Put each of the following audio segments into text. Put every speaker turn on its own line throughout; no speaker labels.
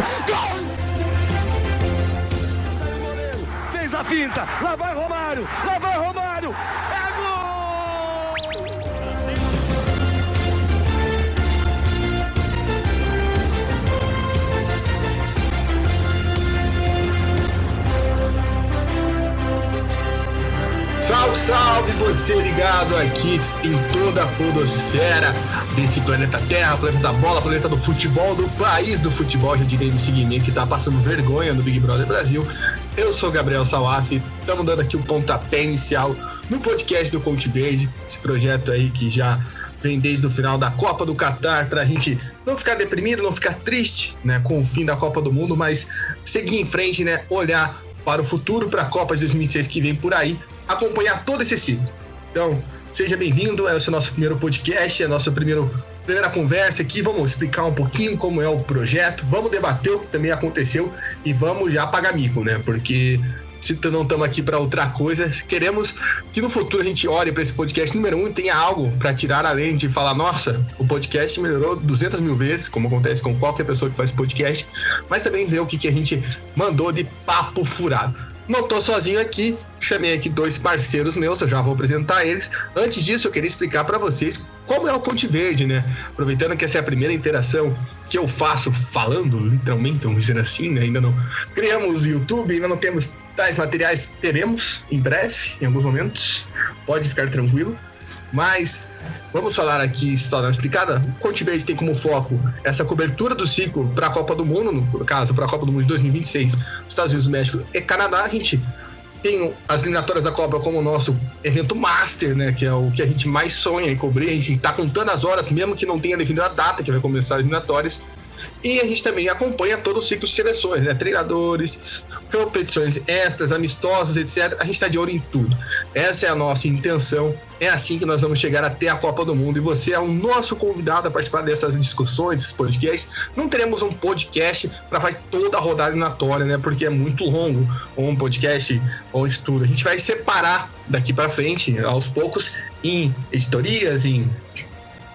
Gol! Fez a finta, lá vai Romário, é gol!
Salve, salve, você ligado aqui em toda a podosfera desse planeta Terra, planeta da bola, planeta do futebol, do país do futebol, já direi no segmento que tá passando vergonha no Big Brother Brasil. Eu sou Gabriel Salaf, estamos dando aqui o pontapé inicial no podcast do Conte Verde, esse projeto aí que já vem desde o final da Copa do Catar, pra gente não ficar deprimido, não ficar triste, né, com o fim da Copa do Mundo, mas seguir em frente, né, olhar para o futuro, para a Copa de 2006 que vem por aí, acompanhar todo esse ciclo. Então, seja bem-vindo, esse é o nosso primeiro podcast, é a nossa primeira conversa aqui, vamos explicar um pouquinho como é o projeto, vamos debater o que também aconteceu e vamos já pagar mico, né, porque se não estamos aqui para outra coisa, queremos que no futuro a gente olhe para esse podcast número 1 e tenha algo para tirar além de falar, nossa, o podcast melhorou 200 mil vezes, como acontece com qualquer pessoa que faz podcast, mas também ver o que a gente mandou de papo furado. Não tô sozinho aqui, chamei aqui dois parceiros meus, eu já vou apresentar eles. Antes disso, eu queria explicar para vocês como é o Conte Verde, né? Aproveitando que essa é a primeira interação que eu faço falando, literalmente, vamos dizer assim, né? Ainda não criamos o YouTube, ainda não temos tais materiais, teremos em breve, em alguns momentos, pode ficar tranquilo. Mas vamos falar aqui, só na explicada, o Conte Verde tem como foco essa cobertura do ciclo para a Copa do Mundo, no caso, para a Copa do Mundo de 2026, Estados Unidos, México e Canadá. A gente tem as eliminatórias da Copa como o nosso evento master, né, que é o que a gente mais sonha em cobrir. A gente está contando as horas, mesmo que não tenha definido a data que vai começar as eliminatórias. E a gente também acompanha todo o ciclo de seleções, né? Treinadores, competições extras, amistosas, etc. A gente está de olho em tudo. Essa é a nossa intenção. É assim que nós vamos chegar até a Copa do Mundo. E você é o nosso convidado a participar dessas discussões, desses podcasts. Não teremos um podcast para fazer toda a rodada eliminatória, né? Porque é muito longo um podcast onde tudo. A gente vai separar daqui para frente, aos poucos, em editorias, em...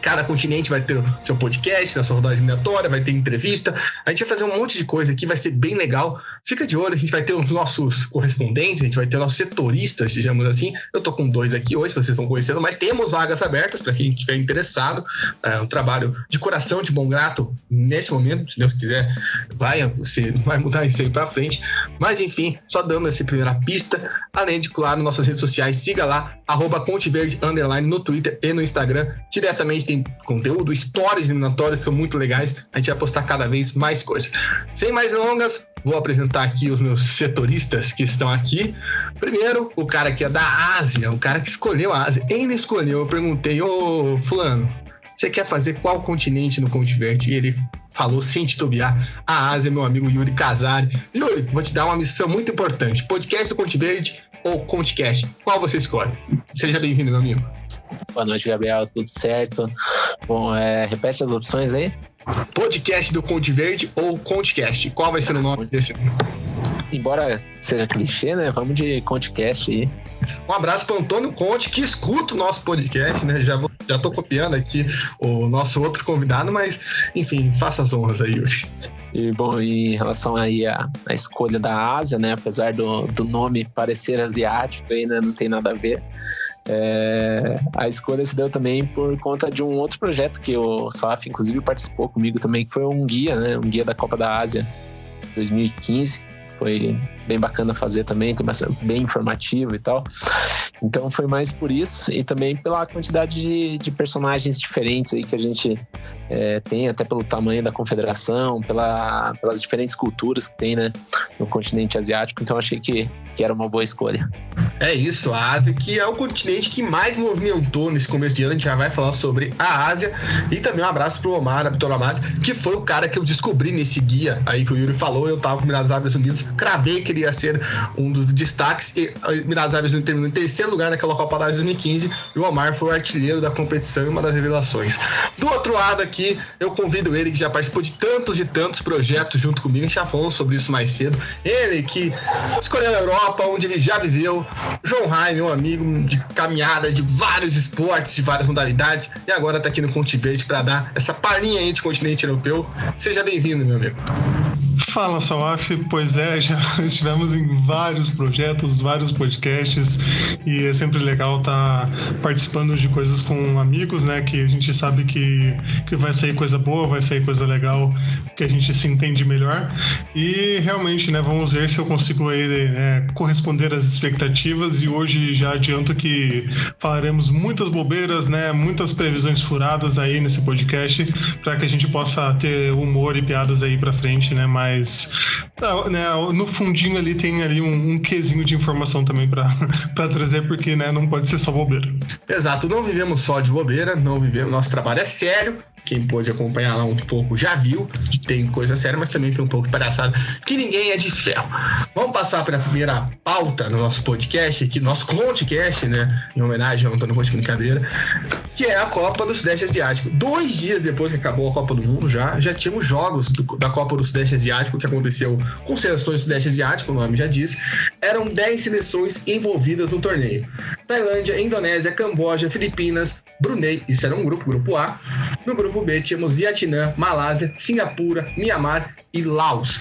Cada continente vai ter o seu podcast, na sua rodada eliminatória, vai ter entrevista. A gente vai fazer um monte de coisa aqui, vai ser bem legal. Fica de olho, a gente vai ter os nossos correspondentes, a gente vai ter nossos setoristas, digamos assim. Eu tô com dois aqui hoje, vocês estão conhecendo, mas temos vagas abertas para quem estiver interessado. É um trabalho de coração, de bom grato nesse momento. Se Deus quiser, você vai mudar isso aí para frente. Mas enfim, só dando essa primeira pista. Além de, claro, nossas redes sociais, siga lá, @ConteVerde_ no Twitter e no Instagram. Diretamente tem conteúdo, stories eliminatórias são muito legais, a gente vai postar cada vez mais coisas. Sem mais delongas, vou apresentar aqui os meus setoristas que estão aqui. Primeiro, o cara que é da Ásia, o cara que escolheu a Ásia. Ele escolheu, eu perguntei, ô fulano, você quer fazer qual continente no Conte Verde? E ele falou sem titubear, a Ásia, meu amigo Yuri Casari. Yuri, vou te dar uma missão muito importante, podcast do Conte Verde ou ConteCast, qual você escolhe? Seja bem-vindo, meu amigo.
Boa noite, Gabriel, tudo certo? Bom, repete as opções aí.
Podcast do Conte Verde ou ConteCast, qual vai ser o nome desse?
Embora seja clichê, né? Vamos de ConteCast aí.
Um abraço para Antônio Conte, que escuta o nosso podcast, né? Já tô copiando aqui o nosso outro convidado, mas, enfim, faça as honras aí, Yuri.
E, bom, em relação aí à escolha da Ásia, né? Apesar do nome parecer asiático, aí, né? Não tem nada a ver. A escolha se deu também por conta de um outro projeto que o Salaf, inclusive, participou comigo também, que foi um guia, né? Um guia da Copa da Ásia 2015. Foi bem bacana fazer também, tem bastante, bem informativo e tal. Então foi mais por isso e também pela quantidade de personagens diferentes aí que a gente tem, até pelo tamanho da confederação, pelas diferentes culturas que tem, né, no continente asiático. Então achei que era uma boa escolha.
É isso, a Ásia, que é o continente que mais movimentou nesse começo de ano. A gente já vai falar sobre a Ásia. E também um abraço pro Omar Abdulhamid, que foi o cara que eu descobri nesse guia aí que o Yuri falou. Eu tava com Emirados Árabes Unidos, cravei que ele ia ser um dos destaques, e Emirados Árabes Unidos terminou em terceiro lugar naquela Copa da Ásia 2015, e o Omar foi o artilheiro da competição e uma das revelações. Do outro lado aqui, eu convido ele, que já participou de tantos e tantos projetos junto comigo, a gente já falou sobre isso mais cedo, ele que escolheu a Europa, onde ele já viveu, João Rai, meu amigo de caminhada de vários esportes, de várias modalidades, e agora tá aqui no Conte Verde para dar essa palhinha aí de continente europeu. Seja bem-vindo, meu amigo.
Fala, Salaf. Pois é, já estivemos em vários projetos, vários podcasts, e é sempre legal estar participando de coisas com amigos, né? Que a gente sabe que vai sair coisa boa, vai sair coisa legal, que a gente se entende melhor. E realmente, né? Vamos ver se eu consigo aí, né, corresponder às expectativas. E hoje já adianto que falaremos muitas bobeiras, né? Muitas previsões furadas aí nesse podcast, para que a gente possa ter humor e piadas aí pra frente, né? Mas né, no fundinho ali tem ali um quesinho de informação também pra trazer, porque, né, não pode ser só bobeira.
Exato, não vivemos só de bobeira, não vivemos, nosso trabalho é sério. Quem pôde acompanhar lá um pouco já viu que tem coisa séria, mas também tem um pouco de palhaçada, que ninguém é de ferro. Vamos passar para a primeira pauta no nosso podcast, aqui, nosso Contecast, né? Em homenagem ao Antônio Conte Brincadeira, que é a Copa do Sudeste Asiático. 2 dias depois que acabou a Copa do Mundo, já tínhamos jogos da Copa do Sudeste Asiático, que aconteceu com seleções do Sudeste Asiático, o nome já diz. Eram 10 seleções envolvidas no torneio. Tailândia, Indonésia, Camboja, Filipinas, Brunei, isso era um grupo A. No grupo B tínhamos Vietnã, Malásia, Singapura, Mianmar e Laos.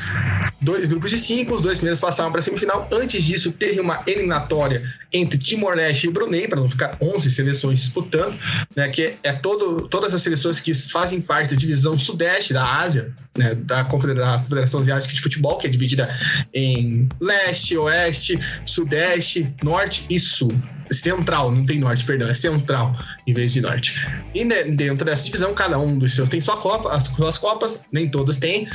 2 grupos de 5, os 2 primeiros passavam para a semifinal. Antes disso, teve uma eliminatória entre Timor-Leste e Brunei, para não ficar 11 seleções disputando, né, que é todas as seleções que fazem parte da divisão sudeste da Ásia, né, da Confederação Asiática de Futebol, que é dividida em leste, oeste, sudeste, norte e sul. Central, não tem norte, perdão, é central em vez de norte. E dentro dessa divisão, cada um dos seus tem sua Copa, as suas Copas, nem todos têm.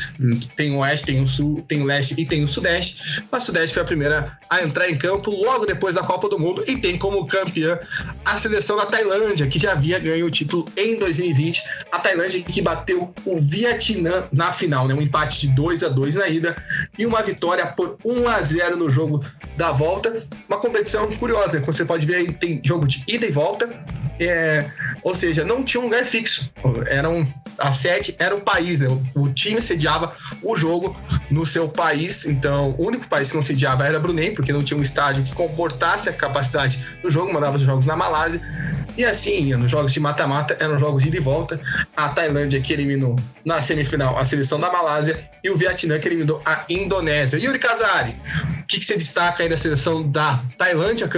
Tem o oeste, tem o sul, tem o leste e tem o sudeste. A sudeste foi a primeira a entrar em campo logo depois da Copa do Mundo e tem como campeã a seleção da Tailândia, que já havia ganho o título em 2020. A Tailândia que bateu o Vietnã na final, né? Um empate de 2-2 na ida e uma vitória por 1-0 no jogo da volta. Uma competição curiosa, você pode ver aí, tem jogo de ida e volta, ou seja, não tinha um lugar fixo, a sede era o país, né? O time sediava o jogo no seu país, então o único país que não sediava era Brunei, porque não tinha um estádio que comportasse a capacidade do jogo, mandava os jogos na Malásia. E assim, nos jogos de mata-mata, eram jogos de ida e volta. A Tailândia que eliminou na semifinal a seleção da Malásia e o Vietnã que eliminou a Indonésia. Yuri Casari, o que você destaca aí da seleção da Tailândia,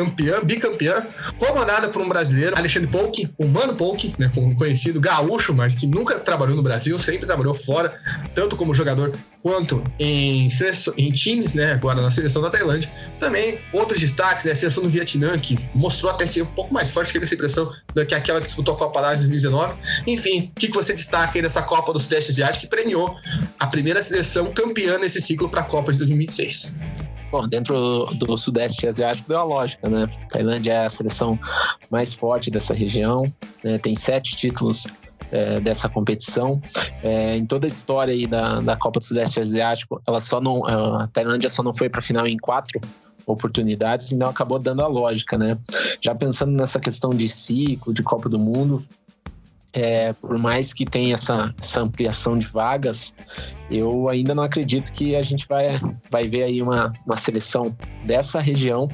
bicampeã, comandada por um brasileiro, Alexandre Polk, o Mano Polk, né, conhecido gaúcho, mas que nunca trabalhou no Brasil, sempre trabalhou fora, tanto como jogador quanto em times, né, agora na seleção da Tailândia. Também outros destaques, né, a seleção do Vietnã, que mostrou até ser um pouco mais forte, fiquei com essa impressão, do que aquela que disputou a Copa da Ásia em 2019. Enfim, o que você destaca aí dessa Copa do Sudeste Asiático que premiou a primeira seleção campeã nesse ciclo para a Copa de 2026?
Bom, dentro do Sudeste Asiático deu a lógica, né? A Tailândia é a seleção mais forte dessa região, né? Tem 7 títulos dessa competição. Em toda a história aí da Copa do Sudeste Asiático, a Tailândia só não foi para a final em 4 oportunidades, então acabou dando a lógica, né? Já pensando nessa questão de ciclo, de Copa do Mundo, por mais que tenha essa ampliação de vagas, eu ainda não acredito que a gente vai ver aí uma seleção dessa região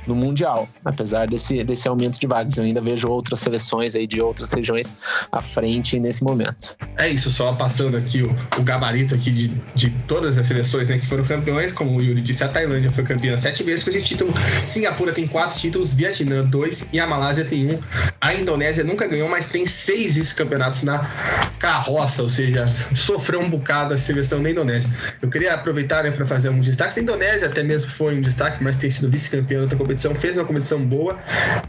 no Mundial, apesar desse aumento de vagas. Eu ainda vejo outras seleções aí de outras regiões à frente nesse momento.
É isso, só passando aqui o gabarito aqui de todas as seleções, né, que foram campeões, como o Yuri disse, a Tailândia foi campeã 7 vezes com esse título, Singapura tem 4 títulos, Vietnã 2 e a Malásia tem 1. A Indonésia nunca ganhou, mas tem 6 vice-campeonatos na carroça, ou seja, sofreu um bocado a seleção da Indonésia. Eu queria aproveitar, né, para fazer alguns destaques. A Indonésia até mesmo foi um destaque, mas tem sido vice-campeão da competição, fez uma competição boa.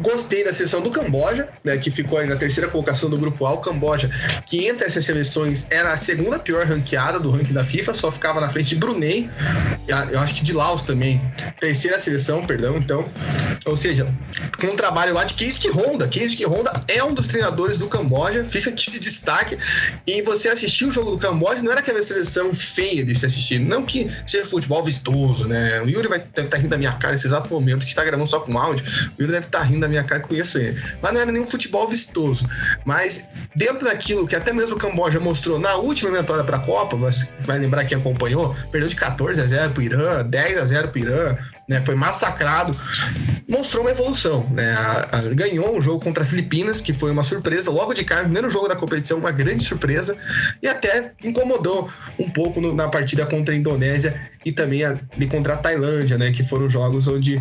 Gostei da seleção do Camboja, né, que ficou aí na 3ª colocação do grupo A. O Camboja, que entre essas seleções era a 2ª pior ranqueada do ranking da FIFA, só ficava na frente de Brunei, eu acho que de Laos também, 3ª seleção, perdão, então, ou seja, com um trabalho lá de Keisuke Honda. Keisuke Honda é um dos treinadores do Camboja, fica aqui esse destaque. E você assistiu o jogo do Camboja, não era aquela seleção feia de se assistir, não que seja futebol vistoso, né? O Yuri deve estar rindo da minha cara nesse exato momento, que está gravando só com áudio. O Yuri deve estar rindo da minha cara, conheço ele, mas não era nenhum futebol vistoso. Mas dentro daquilo que até mesmo o Camboja mostrou na última eliminatória para a Copa, você vai lembrar quem acompanhou, perdeu de 14-0 pro Irã, 10-0 pro Irã, né? Foi massacrado. mostrou uma evolução, né? Ganhou um jogo contra a Filipinas, que foi uma surpresa, logo de cara, primeiro jogo da competição, uma grande surpresa, e até incomodou um pouco na partida contra a Indonésia e também ali contra a Tailândia, né? Que foram jogos onde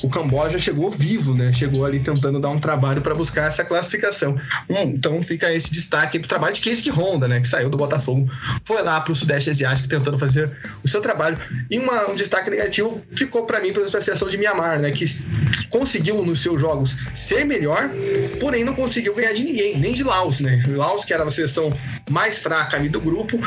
o Camboja chegou vivo, né? Chegou ali tentando dar um trabalho para buscar essa classificação. Então fica esse destaque pro trabalho de Keisuke Honda, né? Que saiu do Botafogo, foi lá pro Sudeste Asiático tentando fazer o seu trabalho. E um destaque negativo ficou para mim pela seleção de Mianmar, né? Que conseguiu nos seus jogos ser melhor, porém não conseguiu ganhar de ninguém, nem de Laos, né? Laos, que era a seleção mais fraca ali do grupo,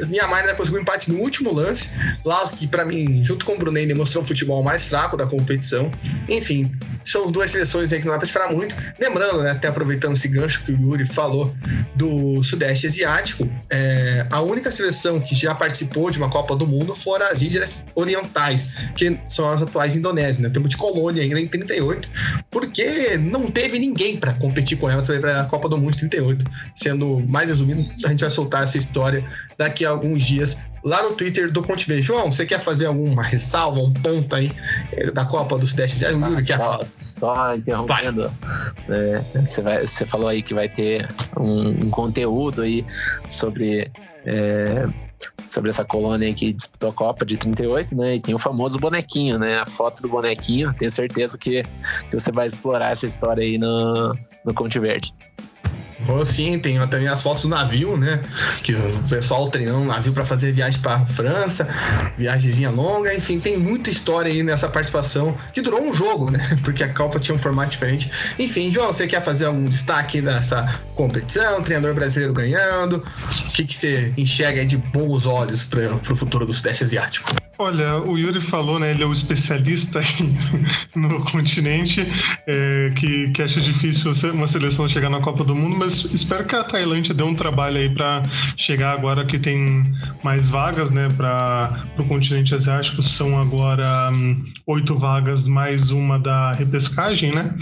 Mianmar ainda conseguiu um empate no último lance. Laos, que para mim, junto com o Brunei, demonstrou o futebol mais fraco da competição. Enfim, são duas seleções aí que não dá pra esperar muito. Lembrando, né, até aproveitando esse gancho que o Yuri falou do Sudeste Asiático, a única seleção que já participou de uma Copa do Mundo foram as Ilhas Orientais, que são as atuais Indonésias, né? Temos de Colônia ainda em 38, porque não teve ninguém para competir com elas para a Copa do Mundo de 38. Sendo mais resumido, a gente vai soltar essa história daqui a alguns dias lá no Twitter do Contiver. João, você quer fazer alguma ressalva, um ponto aí da Copa do Sudeste Asiático?
Só interrompendo, você falou aí que vai ter um conteúdo aí sobre essa colônia aí que disputou a Copa de 38, né? E tem o famoso bonequinho, né? A foto do bonequinho. Tenho certeza que você vai explorar essa história aí no Conte Verde.
Sim, tem também as fotos do navio, né? Que o pessoal treinando o navio para fazer viagem para França, viagemzinha longa, enfim, tem muita história aí nessa participação que durou um jogo, né? Porque a Copa tinha um formato diferente. Enfim, João, você quer fazer algum destaque dessa competição? Treinador brasileiro ganhando? O que você enxerga aí de bons olhos para o futuro do Sudeste Asiático?
Olha, o Yuri falou, né? Ele é o especialista no continente, que acha difícil uma seleção chegar na Copa do Mundo, mas espero que a Tailândia dê um trabalho aí para chegar agora que tem mais vagas, né? Para o continente asiático são agora 8 vagas mais uma da repescagem, né?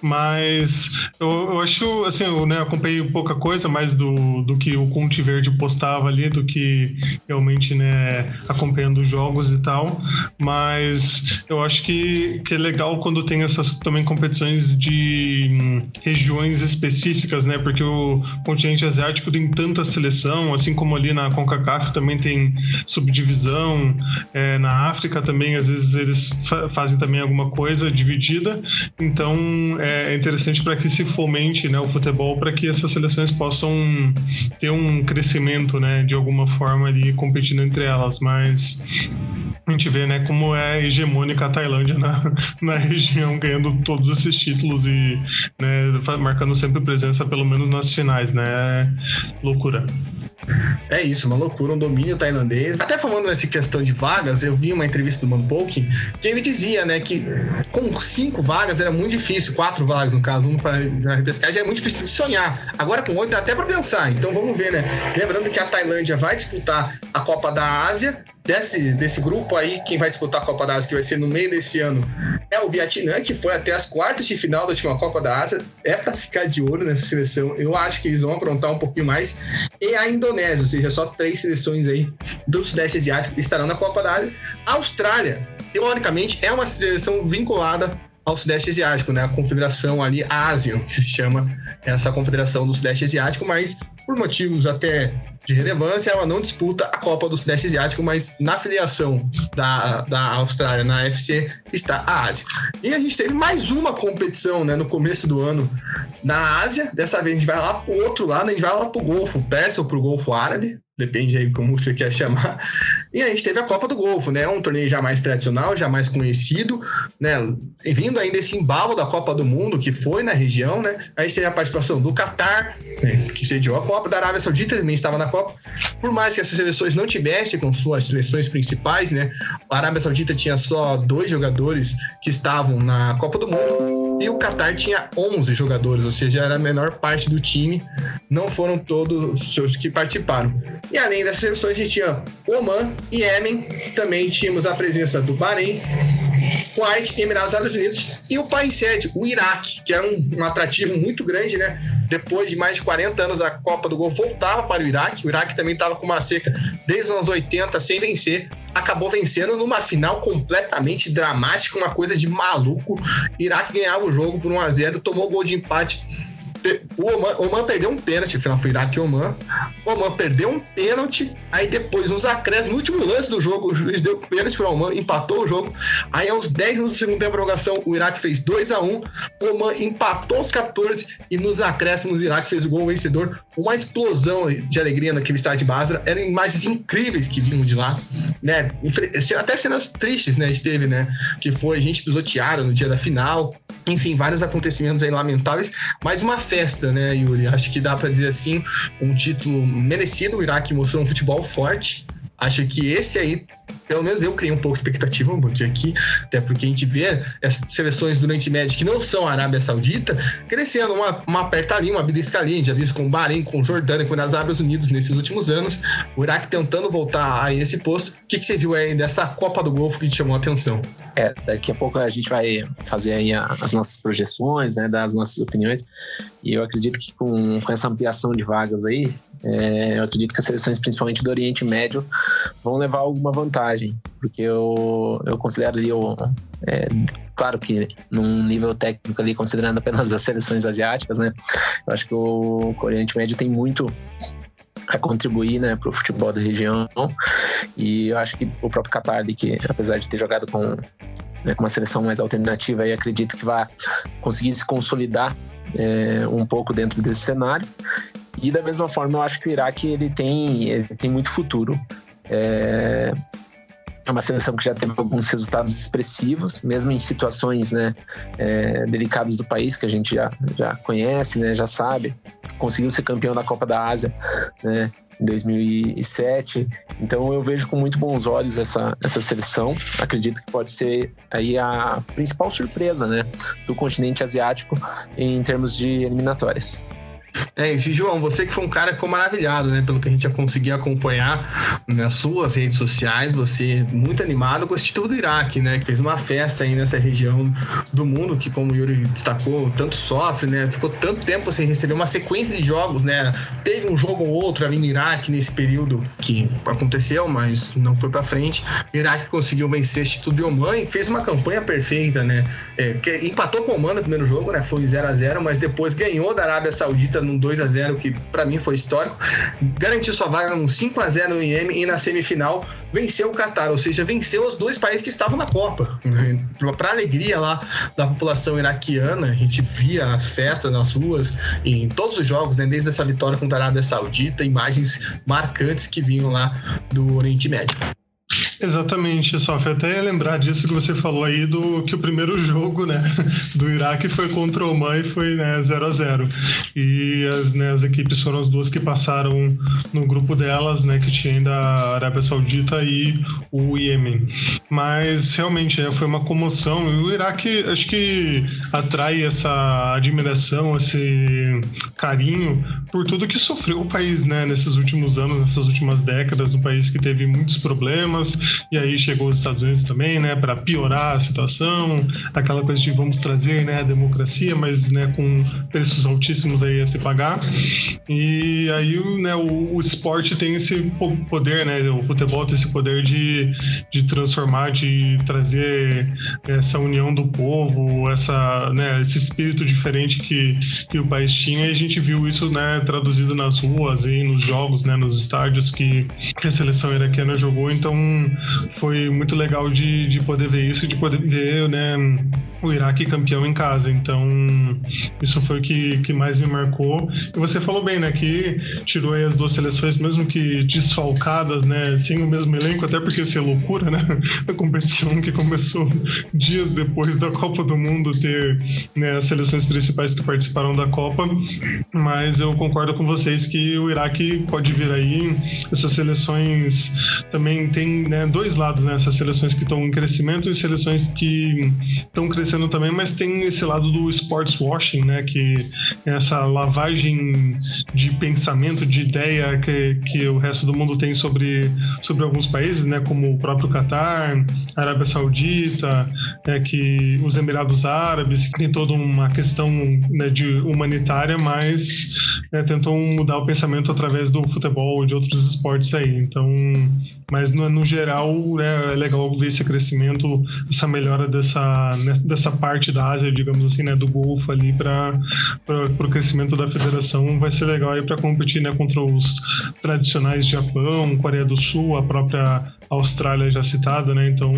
Mas eu acho, assim, eu acompanhei pouca coisa mais do que o Conte Verde postava ali, do que realmente, né, acompanhando os jogos e tal, mas eu acho que é legal quando tem essas também competições de regiões específicas, né, porque o continente asiático tem tanta seleção, assim como ali na CONCACAF também tem subdivisão, na África também às vezes eles fazem também alguma coisa dividida, então é interessante para que se fomente, né, o futebol, para que essas seleções possam ter um crescimento, né, de alguma forma ali competindo entre elas, mas a gente vê, né, como é hegemônica a Tailândia na região, ganhando todos esses títulos e, né, marcando sempre presença, pelo menos nas finais, né? Loucura.
É isso, uma loucura, um domínio tailandês. Até falando nessa questão de vagas, eu vi uma entrevista do Manpoking que ele dizia, né, que com 5 vagas era muito difícil, 4 vagas no caso, 1 para a repescagem, é muito difícil de sonhar. Agora com 8 dá até para pensar, então vamos ver, né? Lembrando que a Tailândia vai disputar a Copa da Ásia. Desse grupo aí, quem vai disputar a Copa da Ásia, que vai ser no meio desse ano, é o Vietnã, que foi até as quartas de final da última Copa da Ásia. É para ficar de olho nessa seleção. Eu acho que eles vão aprontar um pouquinho mais. E a Indonésia, ou seja, só 3 seleções aí do Sudeste Asiático estarão na Copa da Ásia. A Austrália, teoricamente, é uma seleção vinculada ao Sudeste Asiático, né? A confederação ali, a ASEAN, que se chama essa confederação do Sudeste Asiático, mas por motivos até de relevância, ela não disputa a Copa do Sudeste Asiático, mas na filiação da Austrália, na AFC, está a Ásia. E a gente teve mais uma competição, né, no começo do ano na Ásia. Dessa vez a gente vai lá pro outro lado, a gente vai lá pro Golfo Pérsico ou pro Golfo Árabe, depende aí como você quer chamar. E a gente teve a Copa do Golfo, né? Um torneio já mais tradicional, já mais conhecido, né? E vindo ainda esse embalo da Copa do Mundo, que foi na região, né? A gente teve a participação do Catar, né, que sediou a Copa, da Arábia Saudita também estava na Copa. Por mais que essas seleções não tivessem com suas seleções principais, né? A Arábia Saudita tinha só 2 jogadores que estavam na Copa do Mundo e o Catar tinha 11 jogadores, ou seja, era a menor parte do time, não foram todos os que participaram. E além dessas seleções, a gente tinha Oman e Iêmen, também tínhamos a presença do Bahrein, Kuwait, Emirados Árabes Unidos e o país sede, o Iraque, que era um atrativo muito grande, né? Depois de mais de 40 anos, a Copa do Golfo voltava para o Iraque. O Iraque também estava com uma seca desde os anos 80 sem vencer acabou vencendo numa final completamente dramática, uma coisa de maluco. Iraque ganhava o jogo por 1-0, tomou o gol de empate. O Oman perdeu um pênalti, afinal foi Iraque e Oman. O Oman perdeu um pênalti, aí depois, nos acréscimos, no último lance do jogo, o juiz deu pênalti para o Oman, empatou o jogo. Aí, aos 10 minutos do segundo tempo da prorrogação, o Iraque fez 2-1, o Oman empatou aos 14 e nos acréscimos o Iraque fez o gol vencedor. Uma explosão de alegria naquele estádio de Basra. Eram imagens incríveis que vinham de lá, né? Até cenas tristes, né? A gente teve, né? Que foi gente pisoteada no dia da final. Enfim, vários acontecimentos aí lamentáveis, mas uma festa, né, Yuri? Acho que dá pra dizer assim, um título merecido. O Iraque mostrou um futebol forte. Acho que esse aí, pelo menos eu criei um pouco de expectativa, vou dizer aqui, até porque a gente vê essas seleções do Oriente Médio que não são a Arábia Saudita crescendo uma apertalinha, uma bidiscalinha, já visto com o Bahrein, com o Jordânia, com os Árabes Unidos nesses últimos anos. O Iraque tentando voltar a esse posto. O que você viu aí dessa Copa do Golfo que te chamou a atenção?
Daqui a pouco a gente vai fazer aí as nossas projeções, né, das nossas opiniões, e eu acredito que com essa ampliação de vagas aí, eu acredito que as seleções, principalmente do Oriente Médio, vão levar alguma vantagem, porque eu considero ali, claro que num nível técnico ali, considerando apenas as seleções asiáticas, né, eu acho que o Oriente Médio tem muito a contribuir, né, para o futebol da região, e eu acho que o próprio Qatar ali, que apesar de ter jogado com uma seleção mais alternativa, eu acredito que vai conseguir se consolidar um pouco dentro desse cenário. E da mesma forma eu acho que o Iraque ele tem muito futuro. É uma seleção que já teve alguns resultados expressivos, mesmo em situações, né, delicadas do país, que a gente já conhece, né, já sabe. Conseguiu ser campeão da Copa da Ásia, né, em 2007. Então eu vejo com muito bons olhos essa seleção. Acredito que pode ser aí a principal surpresa, né, do continente asiático em termos de eliminatórias.
E João, você que foi um cara que ficou maravilhado, né, pelo que a gente já conseguiu acompanhar nas suas redes sociais, você muito animado com esse título do Iraque, né, que fez uma festa aí nessa região do mundo que, como o Yuri destacou, tanto sofre, né, ficou tanto tempo sem receber uma sequência de jogos, né, teve um jogo ou outro ali no Iraque nesse período que aconteceu, mas não foi pra frente. O Iraque conseguiu vencer esse título de Oman e fez uma campanha perfeita, né, que empatou com o Oman no primeiro jogo, né, foi 0-0, mas depois ganhou da Arábia Saudita num 2-0, que pra mim foi histórico, garantiu sua vaga num 5-0 no Iêmen e na semifinal venceu o Qatar, ou seja, venceu os dois países que estavam na Copa. Pra alegria lá da população iraquiana, a gente via as festas nas ruas e em todos os jogos, né, desde essa vitória contra a Arábia Saudita, imagens marcantes que vinham lá do Oriente Médio.
Exatamente, Sof, até lembrar disso que você falou aí, que o primeiro jogo, né, do Iraque foi contra o Oman e foi, né, 0-0, e as equipes foram as duas que passaram no grupo delas, né, que tinha ainda a Arábia Saudita e o Iêmen, mas realmente foi uma comoção, e o Iraque acho que atrai essa admiração, esse carinho por tudo que sofreu o país, né, nesses últimos anos, nessas últimas décadas, um país que teve muitos problemas, e aí chegou os Estados Unidos também, né, para piorar a situação, aquela coisa de vamos trazer, né, a democracia, mas, né, com preços altíssimos aí a se pagar. E aí, né, o esporte tem esse poder, né, o futebol tem esse poder de transformar, de trazer essa união do povo, né, esse espírito diferente que o país tinha, e a gente viu isso, né, traduzido nas ruas e nos jogos, né, nos estádios que a seleção iraquiana jogou. Então foi muito legal de poder ver isso, de poder ver, né, o Iraque campeão em casa. Então isso foi o que mais me marcou. E você falou bem, né, que tirou aí as duas seleções, mesmo que desfalcadas, né, sem o mesmo elenco, até porque isso é loucura, né, a competição que começou dias depois da Copa do Mundo ter, né, as seleções principais que participaram da Copa. Mas eu concordo com vocês que o Iraque pode vir aí. Essas seleções também tem, né, dois lados, né? Essas seleções que estão em crescimento e seleções que estão crescendo também, mas tem esse lado do sports washing, né? Que é essa lavagem de pensamento, de ideia que o resto do mundo tem sobre alguns países, né? Como o próprio Qatar, a Arábia Saudita, que os Emirados Árabes, que tem toda uma questão, né, de humanitária, mas tentam mudar o pensamento através do futebol ou de outros esportes aí. Então, mas no geral, é legal ver esse crescimento, essa melhora dessa parte da Ásia, digamos assim, né, do Golfo ali para o crescimento da federação. Vai ser legal aí para competir, né, contra os tradicionais Japão, Coreia do Sul, a própria Austrália já citada, né? Então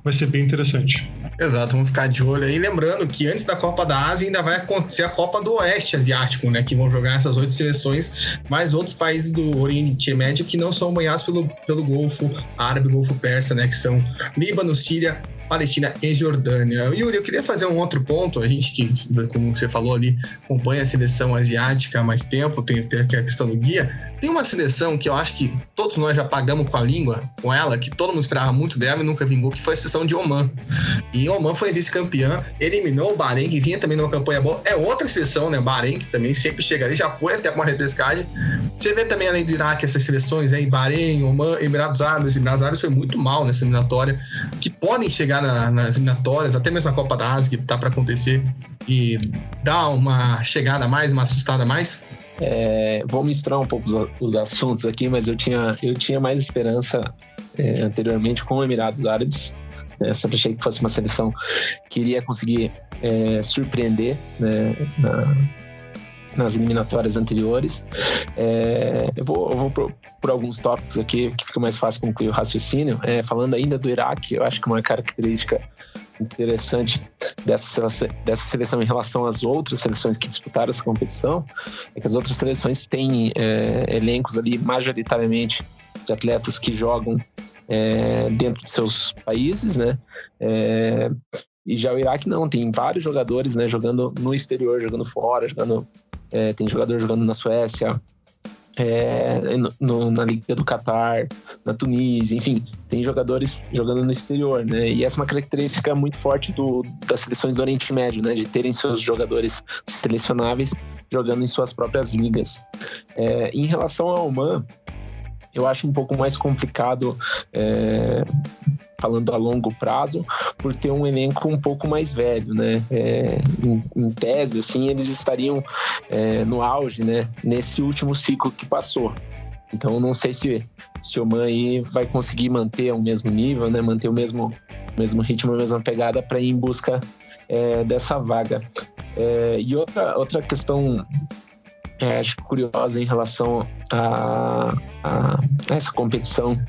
vai ser bem interessante.
Exato, vamos ficar de olho aí. Lembrando que antes da Copa da Ásia ainda vai acontecer a Copa do Oeste Asiático, né? Que vão jogar essas 8 seleções, mais outros países do Oriente Médio que não são banhados pelo Golfo Árabe, Golfo Persa, né? Que são Líbano, Síria, Palestina e Jordânia. Yuri, eu queria fazer um outro ponto. A gente que, como você falou ali, acompanha a seleção asiática há mais tempo, tem a questão do guia. Tem uma seleção que eu acho que todos nós já pagamos com a língua, com ela, que todo mundo esperava muito dela e nunca vingou, que foi a seleção de Oman. E Oman foi vice-campeã, eliminou o Bahrein, que vinha também numa campanha boa. É outra seleção, né? Bahrein, que também sempre chega ali, já foi até com uma repescagem. Você vê também, além do Iraque, essas seleções aí, Bahrein, Oman, Emirados Árabes. Emirados Árabes foi muito mal nessa eliminatória, que podem chegar nas eliminatórias, até mesmo na Copa da Ásia, que tá para acontecer, e dar uma chegada a mais, uma assustada a mais.
Vou misturar um pouco os assuntos aqui, mas eu tinha mais esperança anteriormente com o Emirados Árabes. Sempre achei que fosse uma seleção que iria conseguir surpreender, né, nas eliminatórias anteriores. Eu vou por alguns tópicos aqui que fica mais fácil concluir o raciocínio. Falando ainda do Iraque, eu acho que uma característica interessante dessa seleção em relação às outras seleções que disputaram essa competição é que as outras seleções têm elencos ali majoritariamente de atletas que jogam dentro de seus países, né? E já o Iraque não, tem vários jogadores, né, jogando no exterior, jogando fora, tem jogador jogando na Suécia, na Liga do Catar, na Tunísia, enfim, tem jogadores jogando no exterior, né? E essa é uma característica muito forte das seleções do Oriente Médio, né? De terem seus jogadores selecionáveis jogando em suas próprias ligas. Em relação ao Oman, eu acho um pouco mais complicado, falando a longo prazo, por ter um elenco um pouco mais velho, né? Em tese, assim, eles estariam no auge, né? Nesse último ciclo que passou. Então, não sei se o Oman aí vai conseguir manter o mesmo nível, né? Manter o mesmo ritmo, a mesma pegada para ir em busca dessa vaga. E outra questão acho curiosa em relação a essa competição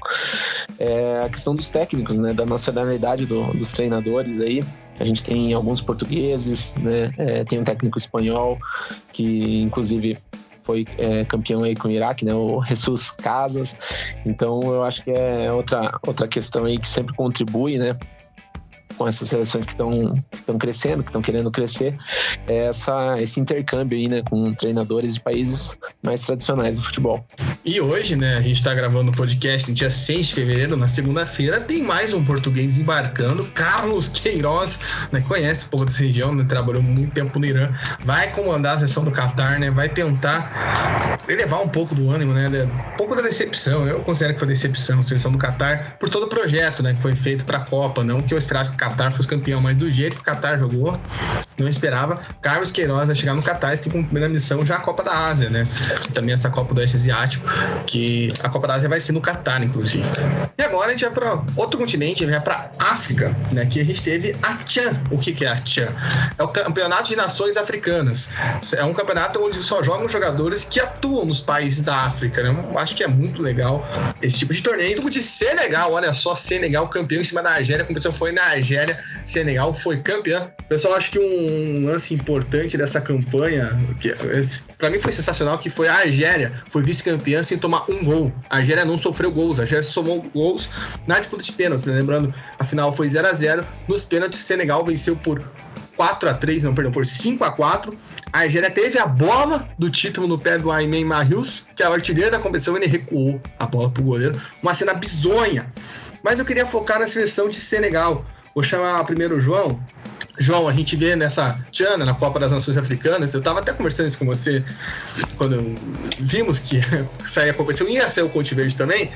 é a questão dos técnicos, né, da nacionalidade dos treinadores aí. A gente tem alguns portugueses, né, tem um técnico espanhol que inclusive foi campeão aí com o Iraque, né, o Jesus Casas. Então eu acho que é outra questão aí que sempre contribui, né, com essas seleções que estão crescendo, que estão querendo crescer, esse intercâmbio aí, né, com treinadores de países mais tradicionais do futebol.
E hoje, né, a gente tá gravando o podcast no dia 6 de fevereiro, na segunda-feira, tem mais um português embarcando, Carlos Queiroz, né, conhece um pouco dessa região, né, trabalhou muito tempo no Irã, vai comandar a seleção do Catar, né, vai tentar elevar um pouco do ânimo, né, um pouco da decepção. Eu considero que foi decepção a seleção do Catar por todo o projeto, né, que foi feito pra Copa, não que eu esperasse que o Catar fosse campeão, mas do jeito que o Catar jogou, não esperava. Carlos Queiroz vai chegar no Catar e tem como primeira missão já a Copa da Ásia, né? Também essa Copa do Oeste Asiático, que a Copa da Ásia vai ser no Catar, inclusive. E agora a gente vai para outro continente, a gente vai para África, né? Que a gente teve a CHAN. O que é a CHAN? É o Campeonato de Nações Africanas. É um campeonato onde só jogam jogadores que atuam nos países da África, né? Eu acho que é muito legal esse tipo de torneio. Tipo de Senegal, olha só, Senegal campeão em cima da Argélia. A competição foi na Argélia, Senegal foi campeã. Pessoal, acho que um lance importante dessa campanha, que pra mim foi sensacional, que foi a Argélia, foi vice-campeã sem tomar um gol. A Argélia não sofreu gols, a Argélia somou gols na disputa de pênaltis, né? Lembrando, a final foi 0-0, nos pênaltis Senegal venceu por 5-4. A Argélia teve a bola do título no pé do Aymen Marius, que é o artilheiro da competição, ele recuou a bola pro goleiro, uma cena bizonha. Mas eu queria focar na seleção de Senegal. Vou chamar primeiro o João. João, a gente vê nessa Tchana, na Copa das Nações Africanas, eu estava até conversando isso com você quando vimos que saía a competição, ia sair o Conte Verde também,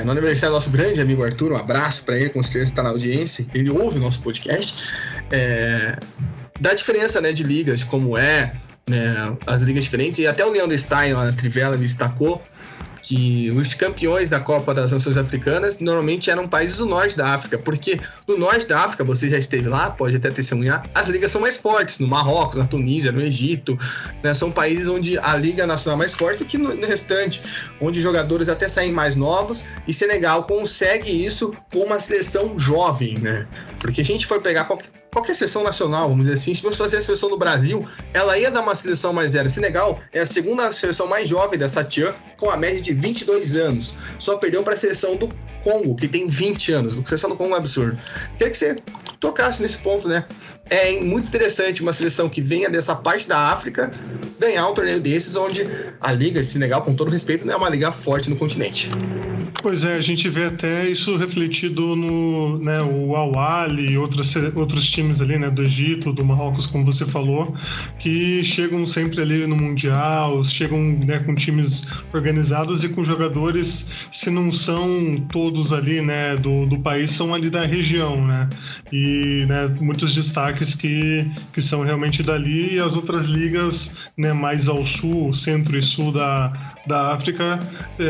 no aniversário do nosso grande amigo Arthur, um abraço para ele, com certeza está na audiência, ele ouve o nosso podcast, da diferença, né, de ligas, de como né, as ligas diferentes, e até o Leandro Stein lá na Trivela destacou que os campeões da Copa das Nações Africanas normalmente eram países do norte da África, porque no norte da África, você já esteve lá, pode até testemunhar, as ligas são mais fortes, no Marrocos, na Tunísia, no Egito, né, são países onde a liga nacional é mais forte do que no restante, onde jogadores até saem mais novos, e Senegal consegue isso com uma seleção jovem, né, porque a gente for pegar qualquer seleção nacional, vamos dizer assim, se fosse fazer a seleção do Brasil, ela ia dar uma seleção mais velha. Senegal é a segunda seleção mais jovem dessa Tchan, com a média de 22 anos. Só perdeu para a seleção do Congo, que tem 20 anos. A seleção do Congo é um absurdo. Queria que você tocasse nesse ponto, né? É muito interessante uma seleção que venha dessa parte da África ganhar um torneio desses, onde a liga, Senegal, com todo respeito, não é uma liga forte no continente.
Pois é, a gente vê até isso refletido no, né, o Al-Ahly e outros times ali, né, do Egito, do Marrocos, como você falou, que chegam sempre ali no Mundial, chegam, né, com times organizados e com jogadores, se não são todos ali, né, do país, são ali da região, né, e, né, muitos destaques que são realmente dali, e as outras ligas, né, mais ao sul, centro e sul da África,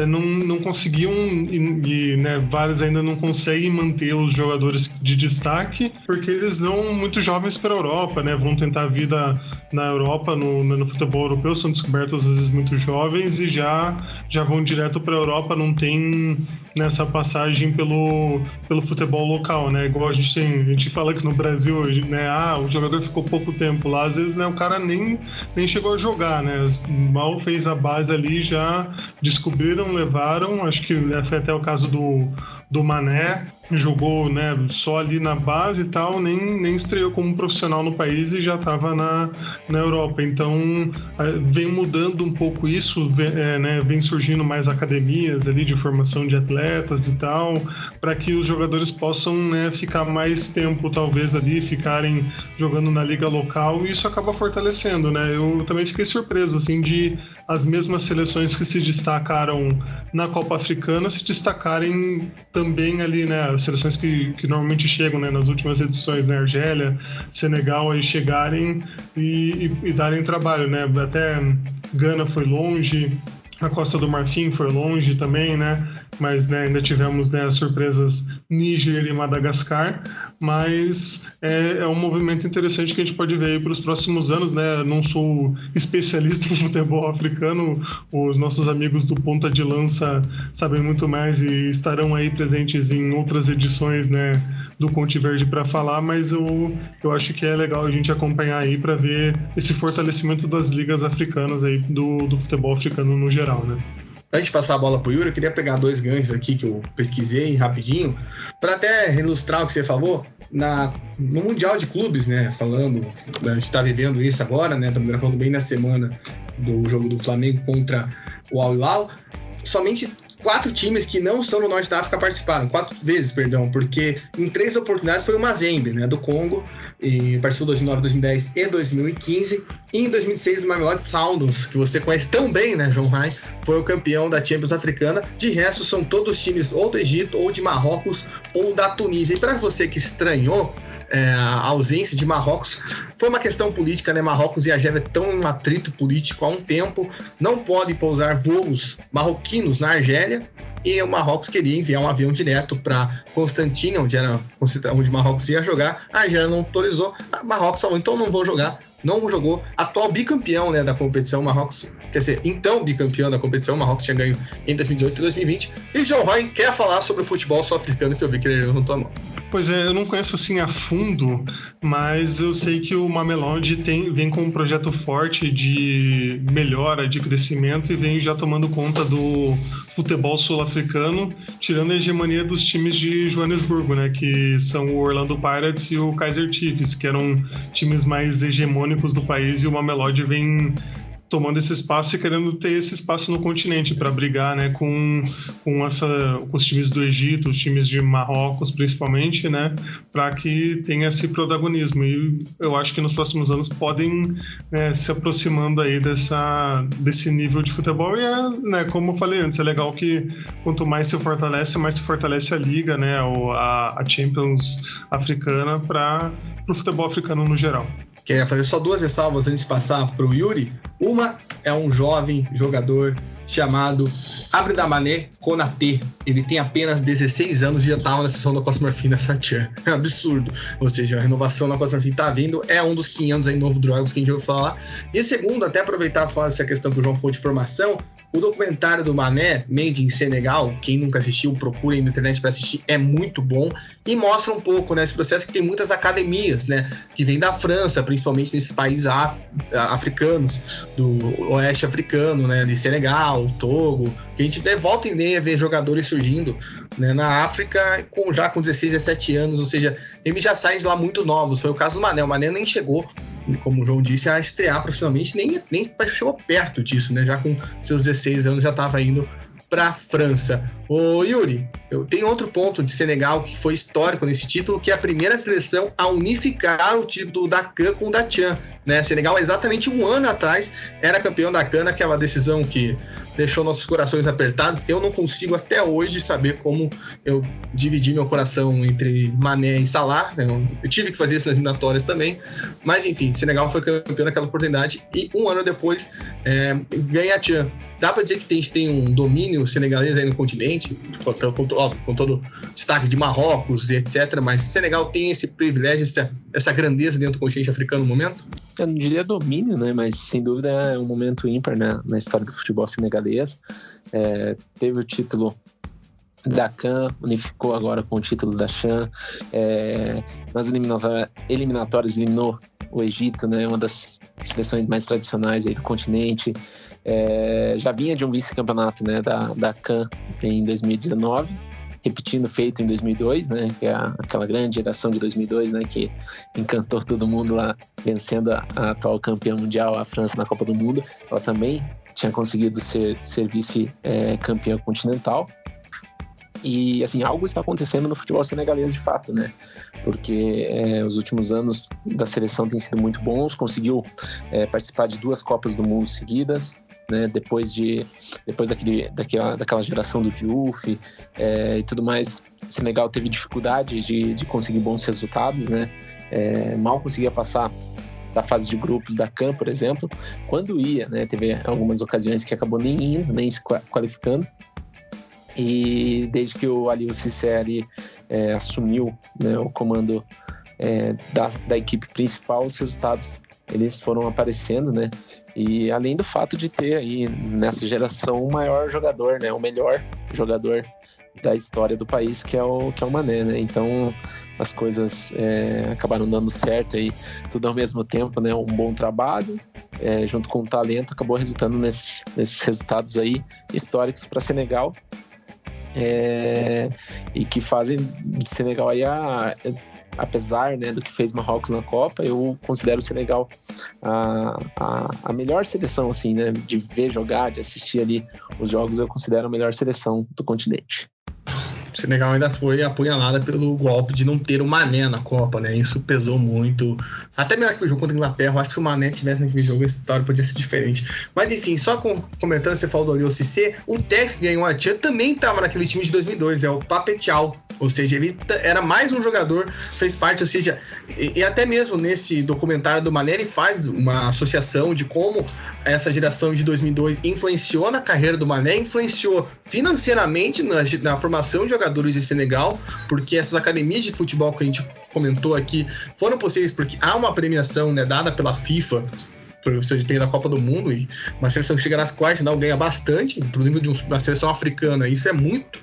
não conseguiam, e né, vários ainda não conseguem manter os jogadores de destaque, porque eles vão muito jovens para a Europa, né, vão tentar a vida na Europa, no futebol europeu, são descobertos às vezes muito jovens e já vão direto para a Europa, não tem nessa passagem pelo futebol local, né, igual a gente fala que no Brasil, né, o jogador ficou pouco tempo lá, às vezes, né, o cara nem chegou a jogar, né, mal fez a base ali, já descobriram, levaram, acho que foi até o caso do Mané, jogou, né, só ali na base e tal, nem estreou como profissional no país e já estava na Europa. Então, vem mudando um pouco isso, né, vem surgindo mais academias ali de formação de atletas e tal, para que os jogadores possam, né, ficar mais tempo, talvez, ali, ficarem jogando na liga local, e isso acaba fortalecendo, né? Eu também fiquei surpreso, assim, de as mesmas seleções que se destacaram na Copa Africana se destacarem também ali, né, as seleções que normalmente chegam, né, nas últimas edições, né, Argélia, Senegal, aí chegarem e darem trabalho, né, até Gana foi longe, a Costa do Marfim foi longe também, né, mas, né, ainda tivemos, né, as surpresas Níger e Madagascar, mas é um movimento interessante que a gente pode ver aí para os próximos anos, né? Não sou especialista em futebol africano, os nossos amigos do Ponta de Lança sabem muito mais e estarão aí presentes em outras edições, né, do Conte Verde para falar, mas eu acho que é legal a gente acompanhar aí para ver esse fortalecimento das ligas africanas aí, do futebol africano no geral, né?
Antes de passar a bola pro Yuri, eu queria pegar 2 ganchos aqui que eu pesquisei rapidinho, para até ilustrar o que você falou, no Mundial de Clubes, né, falando, a gente está vivendo isso agora, né, estamos gravando bem na semana do jogo do Flamengo contra o Al Hilal, somente 4 times que não são no Norte da África participaram, 4 vezes, perdão, porque em 3 oportunidades foi o Mazembe, né, do Congo, e participou 2009, 2010 e 2015, e em 2006 o Mamelodi Sundowns, que você conhece tão bem, né, João Rai, foi o campeão da Champions Africana. De resto são todos times ou do Egito, ou de Marrocos, ou da Tunísia. E para você que estranhou a ausência de Marrocos, foi uma questão política, né? Marrocos e Argélia estão em um atrito político há um tempo, não pode pousar voos marroquinos na Argélia, e o Marrocos queria enviar um avião direto para Constantina, onde Marrocos ia jogar. A Argélia não autorizou, Marrocos falou, então não vou jogar. Não jogou. Atual bicampeão, né, da competição, Marrocos, quer dizer, então bicampeão da competição, Marrocos tinha ganho em 2018 e 2020. E João Ryan quer falar sobre o futebol sul-africano, que eu vi que ele levantou a mão.
Pois é, eu não conheço assim a fundo, mas eu sei que o Mamelodi vem com um projeto forte de melhora, de crescimento, e vem já tomando conta do futebol sul-africano, tirando a hegemonia dos times de Joanesburgo, né, que são o Orlando Pirates e o Kaizer Chiefs, que eram times mais hegemônicos do país, e o Mamelodi vem tomando esse espaço e querendo ter esse espaço no continente para brigar, né, com os times do Egito, os times de Marrocos principalmente, né, para que tenha esse protagonismo. E eu acho que nos próximos anos podem, né, se aproximando aí desse nível de futebol. E né, como eu falei antes, é legal que quanto mais se fortalece a liga, né, a Champions africana para o futebol africano no geral.
queria fazer só 2 ressalvas antes de passar para o Yuri. Uma é um jovem jogador chamado Abdelrahmane Konaté. Ele tem apenas 16 anos e já estava na seleção da Costa do Marfim nessa Tchan. É um absurdo. Ou seja, a renovação na Costa do Marfim está vindo. É um dos 500 aí novo Drogos que a gente ouviu falar. E segundo, até aproveitar e falar dessa questão que o João falou de formação, o documentário do Mané, Made in Senegal, quem nunca assistiu, procure na internet para assistir, é muito bom e mostra um pouco, né, esse processo que tem muitas academias, né, que vem da França, principalmente nesses países africanos, do oeste africano, né, de Senegal, Togo, que a gente volta e meia ver jogadores surgindo, né, na África já com 16, 17 anos, ou seja, eles já saem de lá muito novos. Foi o caso do Mané. O Mané nem chegou, como o João disse, a estrear profissionalmente, nem chegou perto disso, né? Já com seus 16 anos já estava indo para a França. Ô Yuri, eu tenho outro ponto de Senegal que foi histórico nesse título, que é a primeira seleção a unificar o título da CAN com o da Tchan, né? Senegal, exatamente 1 ano atrás, era campeão da CAN, aquela decisão que deixou nossos corações apertados. Eu não consigo até hoje saber como eu dividi meu coração entre Mané e Salah. Eu tive que fazer isso nas eliminatórias também, mas enfim, Senegal foi campeão naquela oportunidade e 1 ano depois ganha a Tchan. Dá para dizer que a gente tem um domínio senegalês aí no continente, com todo o destaque de Marrocos e etc, mas Senegal tem esse privilégio, essa grandeza dentro do continente africano no momento?
Eu não diria domínio, né? Mas sem dúvida é um momento ímpar, né, na história do futebol senegalês. Teve o título da CAN, unificou agora com o título da CHAN. Nas eliminatórias eliminou o Egito, né? Uma das seleções mais tradicionais aí do continente. Já vinha de um vice-campeonato, né, da CAN em 2019. Repetindo o feito em 2002, né, que é aquela grande geração de 2002, né, que encantou todo mundo lá, vencendo a atual campeã mundial, a França, na Copa do Mundo. Ela também tinha conseguido ser vice-campeã continental. E, assim, algo está acontecendo no futebol senegalês de fato, né, porque os últimos anos da seleção têm sido muito bons, conseguiu participar de 2 Copas do Mundo seguidas, né, depois daquela geração do Diouf e tudo mais. Senegal teve dificuldade de conseguir bons resultados, né, mal conseguia passar da fase de grupos da CAN, por exemplo. Quando ia, né, teve algumas ocasiões que acabou nem indo, nem se qualificando. E desde que o Aliou Cissé ali assumiu, né, o comando da equipe principal, os resultados eles foram aparecendo, né? E além do fato de ter aí nessa geração o maior jogador, né, o melhor jogador da história do país, que é o Mané, né? Então as coisas acabaram dando certo aí, tudo ao mesmo tempo, né? Um bom trabalho junto com o talento acabou resultando nesses resultados aí históricos para Senegal. E que fazem de Senegal aí apesar, né, do que fez Marrocos na Copa, eu considero o Senegal a melhor seleção, assim, né, de ver jogar, de assistir ali os jogos, eu considero a melhor seleção do continente.
O Senegal ainda foi apunhalada pelo golpe de não ter o Mané na Copa, né? Isso pesou muito. Até mesmo que o jogo contra a Inglaterra, eu acho que se o Mané tivesse naquele jogo, essa história podia ser diferente. Mas enfim, só comentando, você falou do Aliou Cissé, o técnico que ganhou a Tchan também estava naquele time de 2002, é o Pape Thiaw. Ou seja, ele era mais um jogador, fez parte, ou seja, e até mesmo nesse documentário do Mané, ele faz uma associação de como essa geração de 2002 influenciou na carreira do Mané, influenciou financeiramente na formação de jogadores de Senegal, porque essas academias de futebol que a gente comentou aqui foram possíveis porque há uma premiação, né, dada pela FIFA por seu desempenho da Copa do Mundo, e uma seleção que chega nas quartas final ganha bastante, pro nível de uma seleção africana, isso é muito.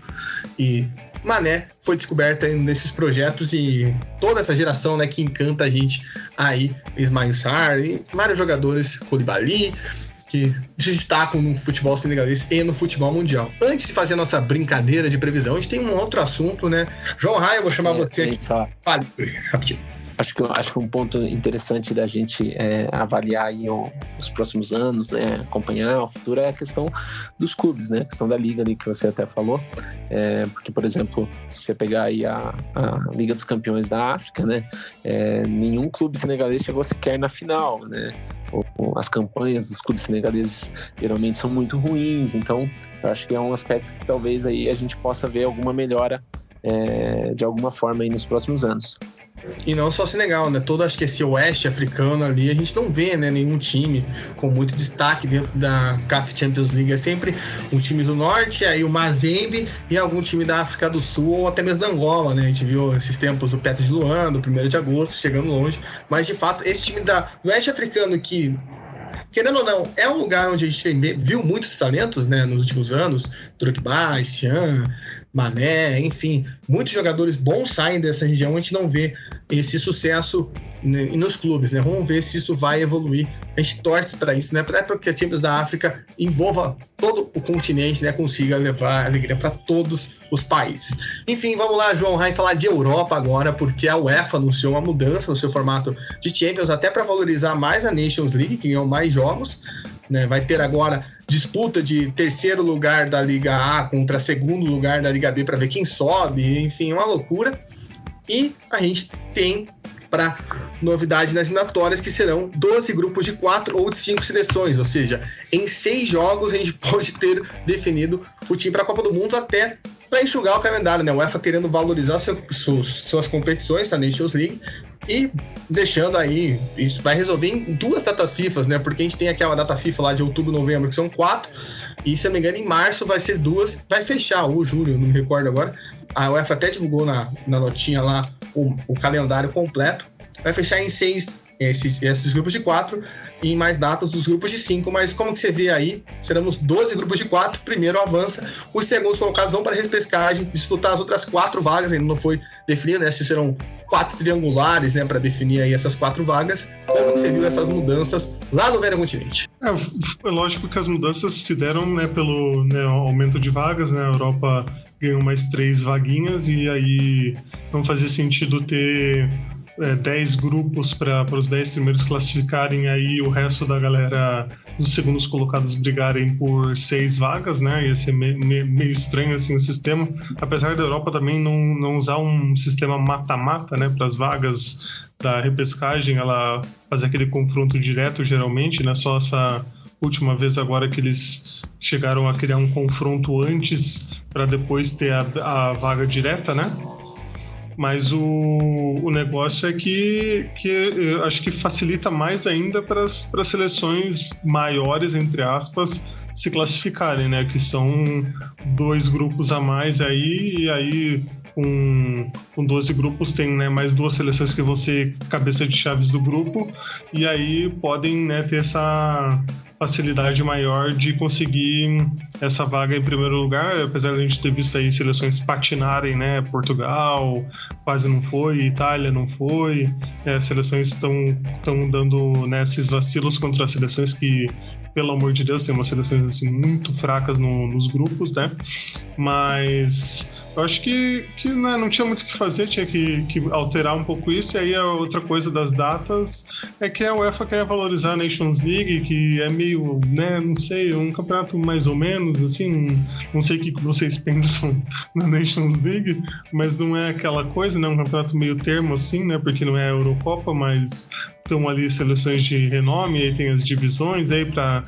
E Mané foi descoberto aí nesses projetos e toda essa geração, né, que encanta a gente aí, Ismaïla Sarr e vários jogadores, Koulibaly, que se destacam no futebol senegalês e no futebol mundial. Antes de fazer a nossa brincadeira de previsão, a gente tem um outro assunto, né? João Raia, eu vou chamar você aqui. Fale, rapidinho.
Acho que um ponto interessante da gente avaliar aí os próximos anos, né, acompanhar o futuro, é a questão dos clubes, né, a questão da liga ali que você até falou, porque, por exemplo, se você pegar aí a Liga dos Campeões da África, né, nenhum clube senegalês chegou sequer na final, né, as campanhas dos clubes senegaleses geralmente são muito ruins, então eu acho que é um aspecto que talvez aí a gente possa ver alguma melhora de alguma forma aí nos próximos anos.
E não só Senegal, né? Todo, acho que esse oeste africano ali, a gente não vê, né, nenhum time com muito destaque dentro da CAF Champions League. É sempre um time do norte, aí o Mazembe e algum time da África do Sul ou até mesmo da Angola, né? A gente viu esses tempos o Petro de Luanda, do 1º de agosto, chegando longe. Mas, de fato, esse time do oeste africano que, querendo ou não, é um lugar onde a gente viu muitos talentos, né, nos últimos anos. Drogba, Sian, Mané, enfim, muitos jogadores bons saem dessa região, a gente não vê esse sucesso nos clubes, né? Vamos ver se isso vai evoluir. A gente torce para isso, né? Para que a Champions da África envolva todo o continente, né? Consiga levar alegria para todos os países. Enfim, vamos lá, João, vai falar de Europa agora, porque a UEFA anunciou uma mudança no seu formato de Champions, até para valorizar mais a Nations League, que ganhou mais jogos, né? Vai ter agora disputa de 3º lugar da Liga A contra 2º lugar da Liga B para ver quem sobe, enfim, uma loucura. E a gente tem para novidade nas eliminatórias que serão 12 grupos de 4 ou de 5 seleções, ou seja, em 6 jogos a gente pode ter definido o time para a Copa do Mundo, até para enxugar o calendário, né? O UEFA querendo valorizar suas competições, a Nations League, e deixando aí, isso vai resolver em 2 datas FIFA, né? Porque a gente tem aquela data FIFA lá de outubro, novembro, que são 4, e se eu não me engano, em março vai ser 2, vai fechar, ou julho, não me recordo agora. A UEFA até divulgou na notinha lá o calendário completo. Vai fechar em 6 esses grupos de 4 e em mais datas dos grupos de 5, mas como que você vê aí, seremos 12 grupos de 4, primeiro avança, os segundos colocados vão para a repescagem, disputar as outras 4 vagas, ainda não foi definido, né, se serão 4 triangulares, né, para definir aí essas 4 vagas. Como que você viu essas mudanças lá no Velho Continente?
É lógico que as mudanças se deram, né, pelo, né, aumento de vagas, né, a Europa ganhou mais 3 vaguinhas e aí não fazia sentido ter 10 grupos para os 10 primeiros classificarem, aí o resto da galera dos segundos colocados brigarem por 6 vagas, né? Ia ser meio estranho assim o sistema, apesar da Europa também não usar um sistema mata-mata, né, para as vagas da repescagem, ela faz aquele confronto direto geralmente, né? Só essa última vez agora que eles chegaram a criar um confronto antes para depois ter a vaga direta, né? Mas o negócio é que eu acho que facilita mais ainda para as seleções maiores, entre aspas, se classificarem, né? Que são 2 grupos a mais aí, e aí com 12 grupos tem, né, mais 2 seleções que vão ser cabeça de chaves do grupo, e aí podem, né, ter essa facilidade maior de conseguir essa vaga em primeiro lugar, apesar de a gente ter visto aí seleções patinarem, né? Portugal quase não foi, Itália não foi, seleções estão dando, né, esses vacilos contra as seleções que, pelo amor de Deus, tem umas seleções assim, muito fracas nos grupos, né? Mas eu acho que né, não tinha muito o que fazer, tinha que alterar um pouco isso. E aí a outra coisa das datas é que a UEFA quer valorizar a Nations League, que é meio, né, não sei, um campeonato mais ou menos, assim, não sei o que vocês pensam na Nations League, mas não é aquela coisa, né, um campeonato meio termo assim, né, porque não é a Eurocopa, mas estão ali seleções de renome, aí tem as divisões aí para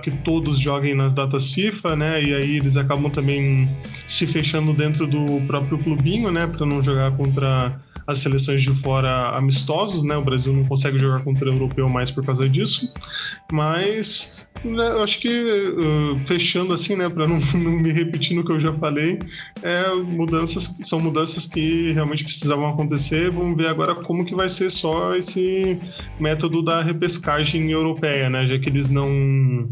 que todos joguem nas datas FIFA, né? E aí eles acabam também se fechando dentro do próprio clubinho, né? Para não jogar contra as seleções de fora amistosos, né? O Brasil não consegue jogar contra o europeu mais por causa disso, mas eu acho que fechando assim, né, para não me repetir no que eu já falei, são mudanças que realmente precisavam acontecer. Vamos ver agora como que vai ser só esse método da repescagem europeia, né, já que eles não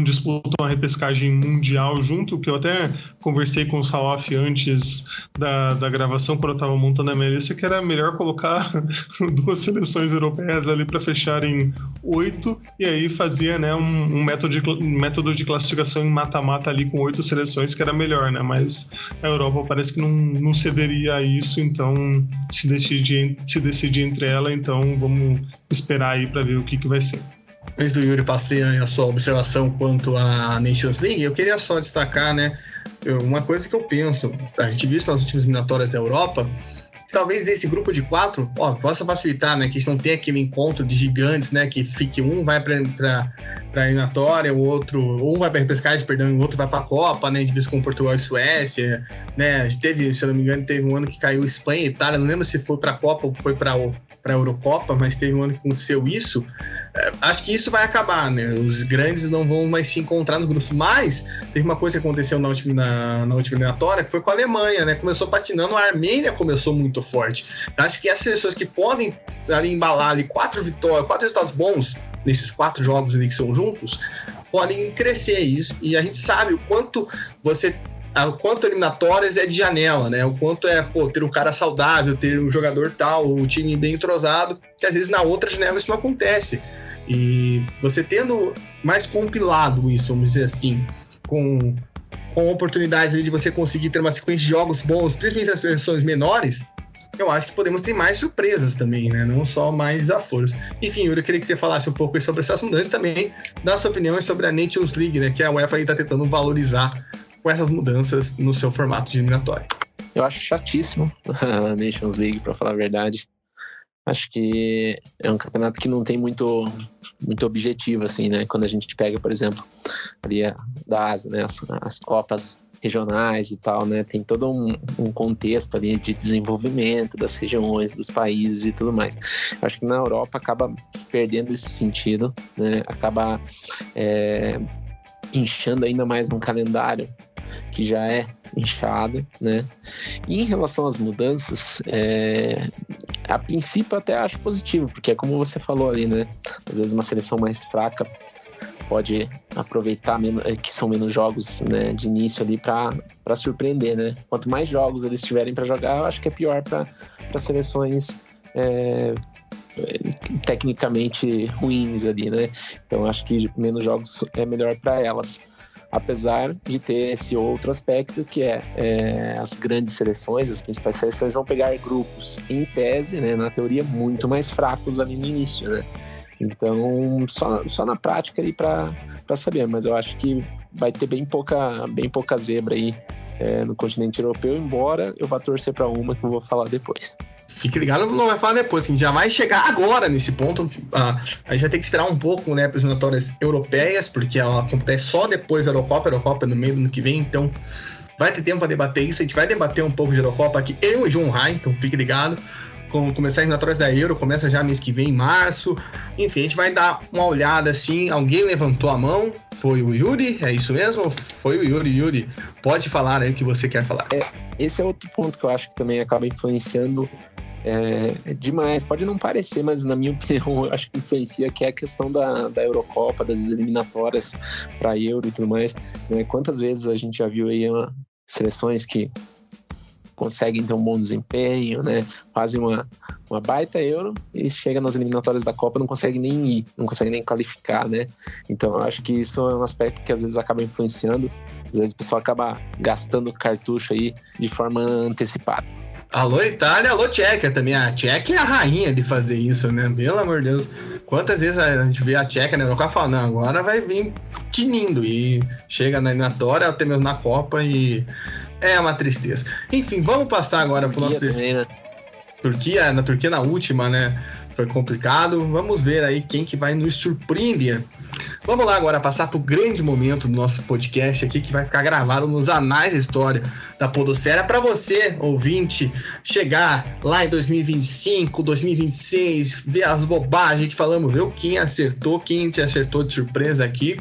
disputam a repescagem mundial junto, que eu até conversei com o Salaf antes da gravação, quando eu estava montando a minha lista, que era melhor colocar 2 seleções europeias ali para fecharem 8, e aí fazia, né, um método de classificação em mata-mata ali com 8 seleções, que era melhor, né? Mas a Europa parece que não cederia a isso, então se decidir entre ela, então vamos esperar aí para ver o que vai ser.
Antes do Yuri passar a sua observação quanto à Nations League, eu queria só destacar, né, uma coisa que eu penso, a gente viu isso nas últimas eliminatórias da Europa, talvez esse grupo de 4 possa facilitar, né, que a gente não tenha aquele encontro de gigantes, né, que fique um vai para a eliminatória, o outro, um vai para a repescagem, perdão, e o outro vai para a Copa, né, de vez com Portugal e Suécia, né? Teve, se eu não me engano, teve um ano que caiu Espanha e Itália, não lembro se foi para a Copa ou foi para a Eurocopa, mas teve um ano que aconteceu isso. Acho que isso vai acabar, né? Os grandes não vão mais se encontrar nos grupos, mas teve uma coisa que aconteceu na última eliminatória, que foi com a Alemanha, né? Começou patinando, a Armênia começou muito forte. Acho que as seleções que podem ali embalar ali 4 resultados bons nesses 4 jogos ali que são juntos, podem crescer isso, e a gente sabe o quanto eliminatórias é de janela, né? O quanto é, ter um cara saudável, ter um jogador tal, o time bem entrosado, que às vezes na outra janela isso não acontece. E você tendo mais compilado isso, vamos dizer assim, com oportunidades ali de você conseguir ter uma sequência de jogos bons, principalmente as seleções menores, eu acho que podemos ter mais surpresas também, né? Não só mais desaforos. Enfim, Yuri, eu queria que você falasse um pouco sobre essas mudanças também, dar sua opinião sobre a Nations League, né? Que a UEFA está tentando valorizar com essas mudanças no seu formato de eliminatória.
Eu acho chatíssimo a Nations League, para falar a verdade. Acho que é um campeonato que não tem muito objetivo, assim, né? Quando a gente pega, por exemplo, ali da Ásia, né? As Copas regionais e tal, né? Tem todo um contexto ali de desenvolvimento das regiões, dos países e tudo mais. Eu acho que na Europa acaba perdendo esse sentido, né? Acaba inchando ainda mais um calendário que já é inchado, né? E em relação às mudanças, a princípio até acho positivo, porque é como você falou ali, né? Às vezes uma seleção mais fraca pode aproveitar que são menos jogos, né, de início ali para surpreender, né? Quanto mais jogos eles tiverem para jogar, eu acho que é pior para seleções tecnicamente ruins ali, né? Então acho que menos jogos é melhor para elas. Apesar de ter esse outro aspecto que as grandes seleções, as principais seleções vão pegar grupos, em tese, né, na teoria, muito mais fracos ali no início, né? Então, só na prática aí para saber, mas eu acho que vai ter bem pouca zebra aí no continente europeu, embora eu vá torcer para uma que eu vou falar depois.
Fique ligado, não vai falar depois, que a gente já vai chegar agora nesse ponto. A gente vai ter que esperar um pouco, né, para as eliminatórias europeias, porque ela acontece só depois da Eurocopa. A Eurocopa é no meio do ano que vem, então vai ter tempo para debater isso. A gente vai debater um pouco de Eurocopa aqui, eu e João Rai, então fique ligado. Começar as eliminatórias da Euro, começa já mês que vem, em março. Enfim, a gente vai dar uma olhada assim. Alguém levantou a mão? Foi o Yuri? É isso mesmo? Foi o Yuri. Yuri, pode falar aí o que você quer falar.
Esse é outro ponto que eu acho que também acaba influenciando demais. Pode não parecer, mas na minha opinião, eu acho que influencia, que é a questão da Eurocopa, das eliminatórias para Euro e tudo mais. Né? Quantas vezes a gente já viu aí seleções que conseguem ter um bom desempenho, né? Fazem uma baita Euro e chega nas eliminatórias da Copa, não consegue nem ir, não consegue nem qualificar, né? Então eu acho que isso é um aspecto que às vezes acaba influenciando, às vezes o pessoal acaba gastando cartucho aí de forma antecipada.
Alô Itália, alô Tchequia também. A Tchequia é a rainha de fazer isso, né? Pelo amor de Deus. Quantas vezes a gente vê a Tchequia na Eurocopa e fala, não, agora vai vir tinindo, e chega na eliminatória, até mesmo na Copa, e é uma tristeza. Enfim, vamos passar agora pro nosso...
Também, né?
Na Turquia, na última, né? Foi complicado. Vamos ver aí quem que vai nos surpreender. Vamos lá agora passar pro grande momento do nosso podcast aqui, que vai ficar gravado nos anais da história da podosfera, para você, ouvinte, chegar lá em 2025, 2026, ver as bobagens que falamos, ver quem te acertou de surpresa aqui.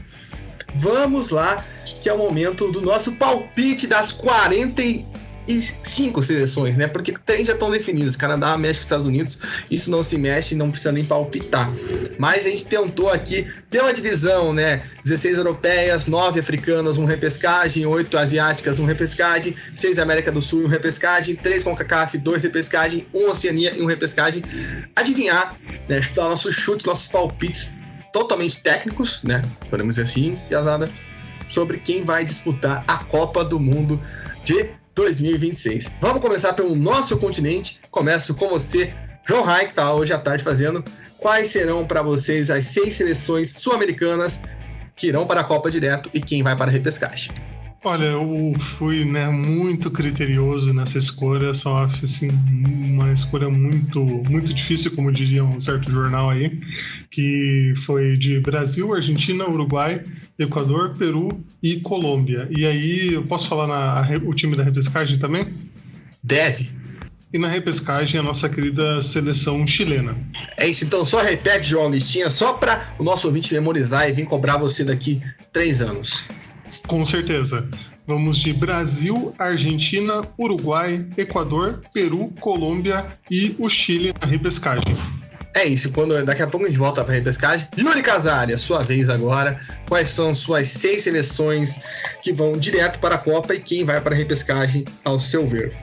Vamos lá, que é o momento do nosso palpite das 45 seleções, né? Porque 3 já estão definidas: Canadá, México e Estados Unidos. Isso não se mexe, não precisa nem palpitar. Mas a gente tentou aqui pela divisão, né? 16 europeias, 9 africanas, 1 repescagem, 8 asiáticas, 1 repescagem, 6 América do Sul e 1 repescagem, 3 CONCACAF, 2 repescagem, 1 Oceania e 1 repescagem. Adivinhar, né? Chutar nossos chutes, nossos palpites totalmente técnicos, né? Podemos dizer assim, piazada, sobre quem vai disputar a Copa do Mundo de 2026. Vamos começar pelo nosso continente. Começo com você, João Rai, que está hoje à tarde fazendo. Quais serão para vocês as 6 seleções sul-americanas que irão para a Copa direto e quem vai para a repescagem?
Olha, eu fui, né, muito criterioso nessa escolha, só acho assim, uma escolha muito difícil, como diria um certo jornal aí, que foi de Brasil, Argentina, Uruguai, Equador, Peru, e Colômbia. E aí, eu posso falar o time da repescagem também?
Deve.
E na repescagem, a nossa querida seleção chilena.
É isso, então só repete, João, a listinha, só para o nosso ouvinte memorizar e vir cobrar você daqui 3 anos.
Com certeza. Vamos de Brasil, Argentina, Uruguai, Equador, Peru, Colômbia e o Chile na repescagem.
É isso, daqui a pouco a gente volta para a repescagem. Yuri Casari, a sua vez agora. Quais são suas 6 seleções que vão direto para a Copa e quem vai para a repescagem, ao seu ver?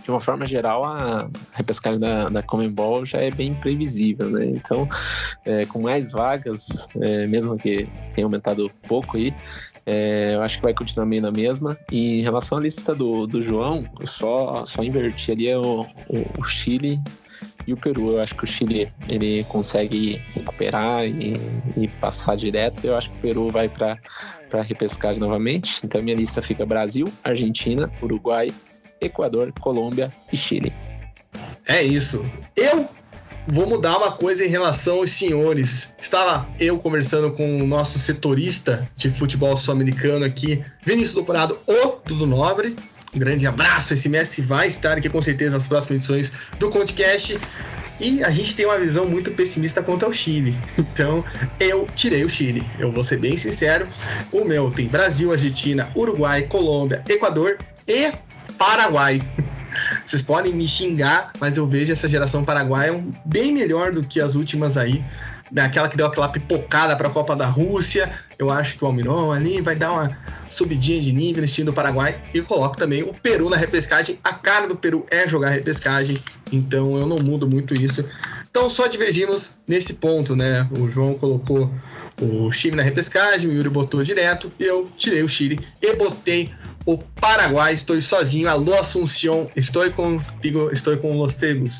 De uma forma geral, a repescagem da Conmebol já é bem previsível, né? Então, com mais vagas, mesmo que tenha aumentado pouco aí, eu acho que vai continuar meio na mesma. E em relação à lista do João, eu só inverti ali o Chile e o Peru. Eu acho que o Chile ele consegue recuperar e passar direto. Eu acho que o Peru vai para a repescagem novamente. Então, minha lista fica Brasil, Argentina, Uruguai, Equador, Colômbia e Chile.
É isso. Eu vou mudar uma coisa em relação aos senhores. Estava eu conversando com o nosso setorista de futebol sul-americano aqui, Vinícius do Prado, o Dudu Nobre. Um grande abraço. Esse mestre vai estar aqui com certeza nas próximas edições do ConteCast. E a gente tem uma visão muito pessimista quanto ao Chile. Então, eu tirei o Chile. Eu vou ser bem sincero. O meu tem Brasil, Argentina, Uruguai, Colômbia, Equador e Paraguai. Vocês podem me xingar, mas eu vejo essa geração paraguaia bem melhor do que as últimas aí. Aquela que deu aquela pipocada para a Copa da Rússia. Eu acho que o Almiron ali vai dar uma subidinha de nível no time do Paraguai. E eu coloco também o Peru na repescagem. A cara do Peru é jogar repescagem, então eu não mudo muito isso. Então só divergimos nesse ponto, né? O João colocou o Chile na repescagem, o Yuri botou direto, e eu tirei o Chile e botei o Paraguai. Estou sozinho. Alô, Assunção. Estou com los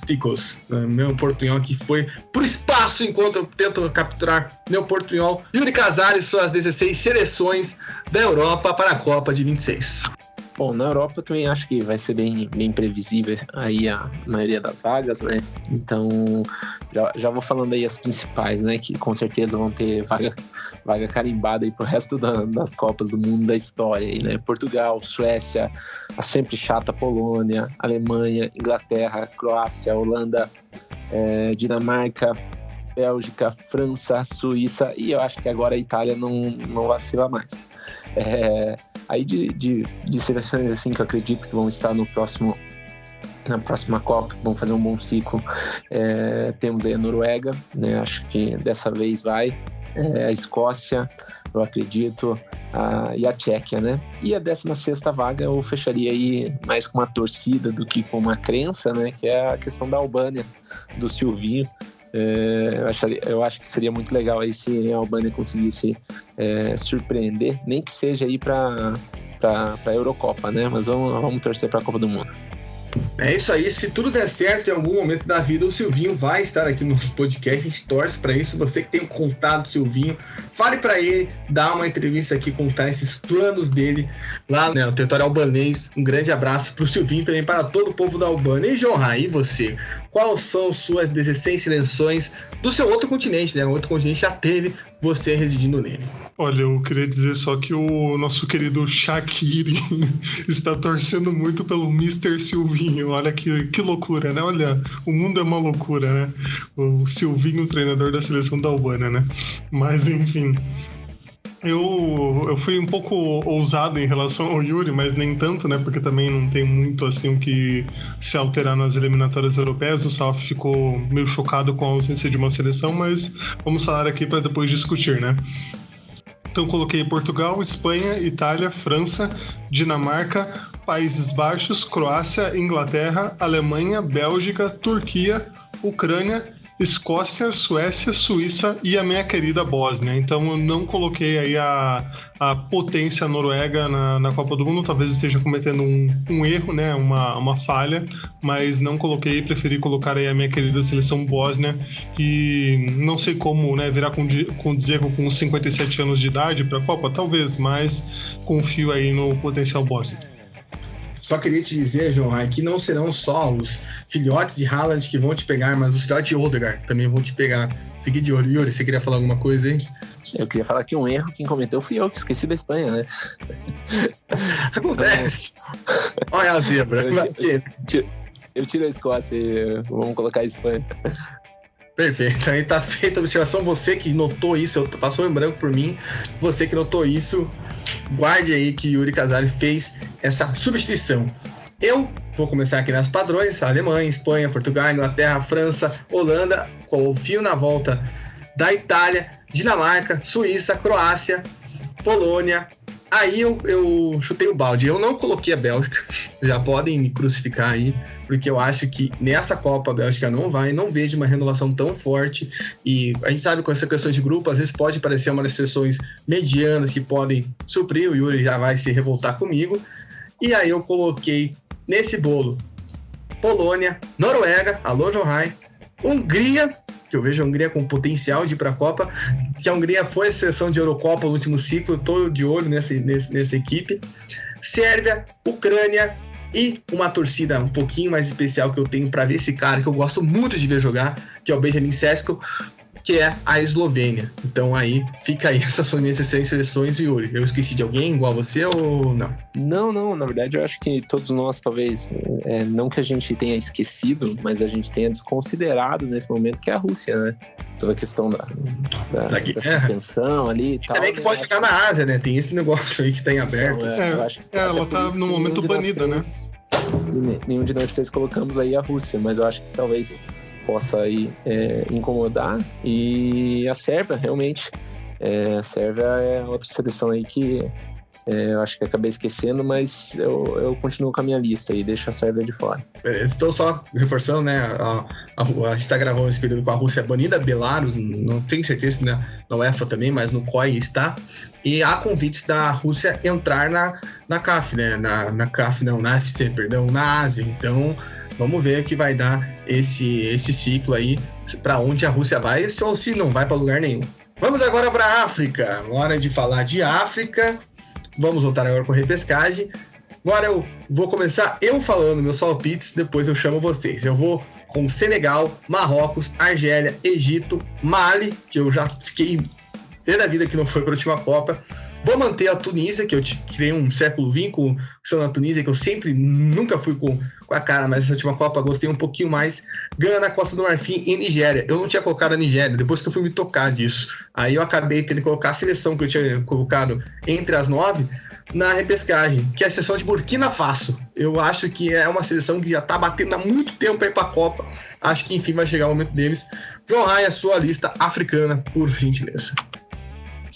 ticos. Meu portunhol que foi pro espaço enquanto eu tento capturar meu portunhol. Yuri Casares, suas 16 seleções da Europa para a Copa de 26.
Bom, na Europa eu também acho que vai ser bem previsível aí a maioria das vagas, né? Então, já vou falando aí as principais, né? Que com certeza vão ter vaga carimbada aí pro resto das Copas do Mundo da história aí, né? Portugal, Suécia, a sempre chata Polônia, Alemanha, Inglaterra, Croácia, Holanda, Dinamarca, Bélgica, França, Suíça, e eu acho que agora a Itália não vacila mais. Aí de seleções assim que eu acredito que vão estar na próxima Copa, vão fazer um bom ciclo, temos aí a Noruega, né? Acho que dessa vez vai, a Escócia, eu acredito, e a Tchequia, né? E a 16ª vaga eu fecharia aí mais com uma torcida do que com uma crença, né? Que é a questão da Albânia, do Silvinho. Eu acho que seria muito legal aí se a Albânia conseguisse surpreender, nem que seja aí para a Eurocopa, né? Mas vamos torcer para a Copa do Mundo.
É isso aí, se tudo der certo em algum momento da vida, o Silvinho vai estar aqui no nosso podcast, a gente torce para isso. Você que tem um contato do Silvinho, fale para ele, dá uma entrevista aqui, contar esses planos dele lá no território albanês. Um grande abraço para o Silvinho e também para todo o povo da Albânia. E João Rai, e você? Quais são suas 16 seleções do seu outro continente, né? O outro continente já teve você residindo nele.
Olha, eu queria dizer só que o nosso querido Shaqiri está torcendo muito pelo Mr. Silvinho. Olha que loucura, né? Olha, o mundo é uma loucura, né? O Silvinho, treinador da seleção da Albânia, né? Mas, enfim... Eu fui um pouco ousado em relação ao Yuri, mas nem tanto, né? Porque também não tem muito assim o que se alterar nas eliminatórias europeias. O Salf ficou meio chocado com a ausência de uma seleção, mas vamos falar aqui para depois discutir, né? Então coloquei Portugal, Espanha, Itália, França, Dinamarca, Países Baixos, Croácia, Inglaterra, Alemanha, Bélgica, Turquia, Ucrânia, Escócia, Suécia, Suíça e a minha querida Bósnia. Então eu não coloquei aí a potência noruega na Copa do Mundo. Talvez esteja cometendo um erro, né? Uma falha, mas não coloquei, preferi colocar aí a minha querida seleção Bósnia, que não sei como, né, virar com Dzeko com 57 anos de idade para a Copa, talvez, mas confio aí no potencial bósnio.
Só queria te dizer, João Rai, que não serão só os filhotes de Haaland que vão te pegar, mas os filhotes de Odegaard também vão te pegar. Fique de olho. Yuri, você queria falar alguma coisa aí?
Eu queria falar que um erro, quem cometeu fui eu, que esqueci da Espanha, né?
Acontece. Olha a zebra.
Eu tiro a Escócia e vamos colocar a Espanha.
Perfeito, aí tá feita a observação. Você que notou isso, passou em branco por mim. Você que notou isso, guarde aí que Yuri Casale fez essa substituição. Eu vou começar aqui nas padrões: Alemanha, Espanha, Portugal, Inglaterra, França, Holanda. Confio na volta da Itália, Dinamarca, Suíça, Croácia, Polônia. Aí eu chutei o balde. Eu não coloquei a Bélgica. Já podem me crucificar aí, porque eu acho que nessa Copa a Bélgica não vejo uma renovação tão forte. E a gente sabe com essa questão de grupo, às vezes pode parecer uma das seleções medianas que podem suprir. O Yuri já vai se revoltar comigo. E aí eu coloquei nesse bolo Polônia, Noruega, alô João Rai, Hungria, que eu vejo a Hungria com potencial de ir para a Copa, que a Hungria foi a seleção de Eurocopa no último ciclo, estou de olho nessa equipe, Sérvia, Ucrânia e uma torcida um pouquinho mais especial que eu tenho para ver esse cara, que eu gosto muito de ver jogar, que é o Benjamin Sesko, que é a Eslovênia. Então aí, fica aí, essas são minhas 6 seleções. Yuri, eu esqueci de alguém igual você ou não?
Não, na verdade eu acho que todos nós talvez, não que a gente tenha esquecido, mas a gente tenha desconsiderado nesse momento que é a Rússia, né? Toda a questão da suspensão ali e tal.
Também que pode ficar na Ásia, né? Tem esse negócio aí que tá em aberto.
Eu acho que
ela tá no momento banida, né?
Nenhum de nós três colocamos aí a Rússia, mas eu acho que talvez possa aí incomodar. E a Sérvia, realmente, a Sérvia é outra seleção aí que eu acho que acabei esquecendo, mas eu continuo com a minha lista e deixo a Sérvia de fora.
Estou só reforçando, né? A gente está gravando esse período com a Rússia banida, Belarus, não tenho certeza se na UEFA também, mas no COI está. E há convites da Rússia entrar na CAF, né? Na CAF não, na FC, perdão, na Ásia. Então, vamos ver o que vai dar esse ciclo aí, para onde a Rússia vai, ou se não vai para lugar nenhum. Vamos agora para a África. Hora de falar de África. Vamos voltar agora com a repescagem. Agora eu vou começar falando meus palpites, depois eu chamo vocês. Eu vou com Senegal, Marrocos, Argélia, Egito, Mali, que eu já fiquei desde a vida que não foi para a última Copa. Vou manter a Tunísia, que eu criei um século vínculo com a Tunísia, que eu sempre nunca fui com a cara, mas essa última Copa gostei um pouquinho mais. Gana, Costa do Marfim e Nigéria. Eu não tinha colocado a Nigéria, depois que eu fui me tocar disso. Aí eu acabei tendo que colocar a seleção que eu tinha colocado entre as 9 na repescagem, que é a seleção de Burkina Faso. Eu acho que é uma seleção que já tá batendo há muito tempo aí pra Copa. Acho que enfim vai chegar o momento deles. João Rai, a sua lista africana, por gentileza.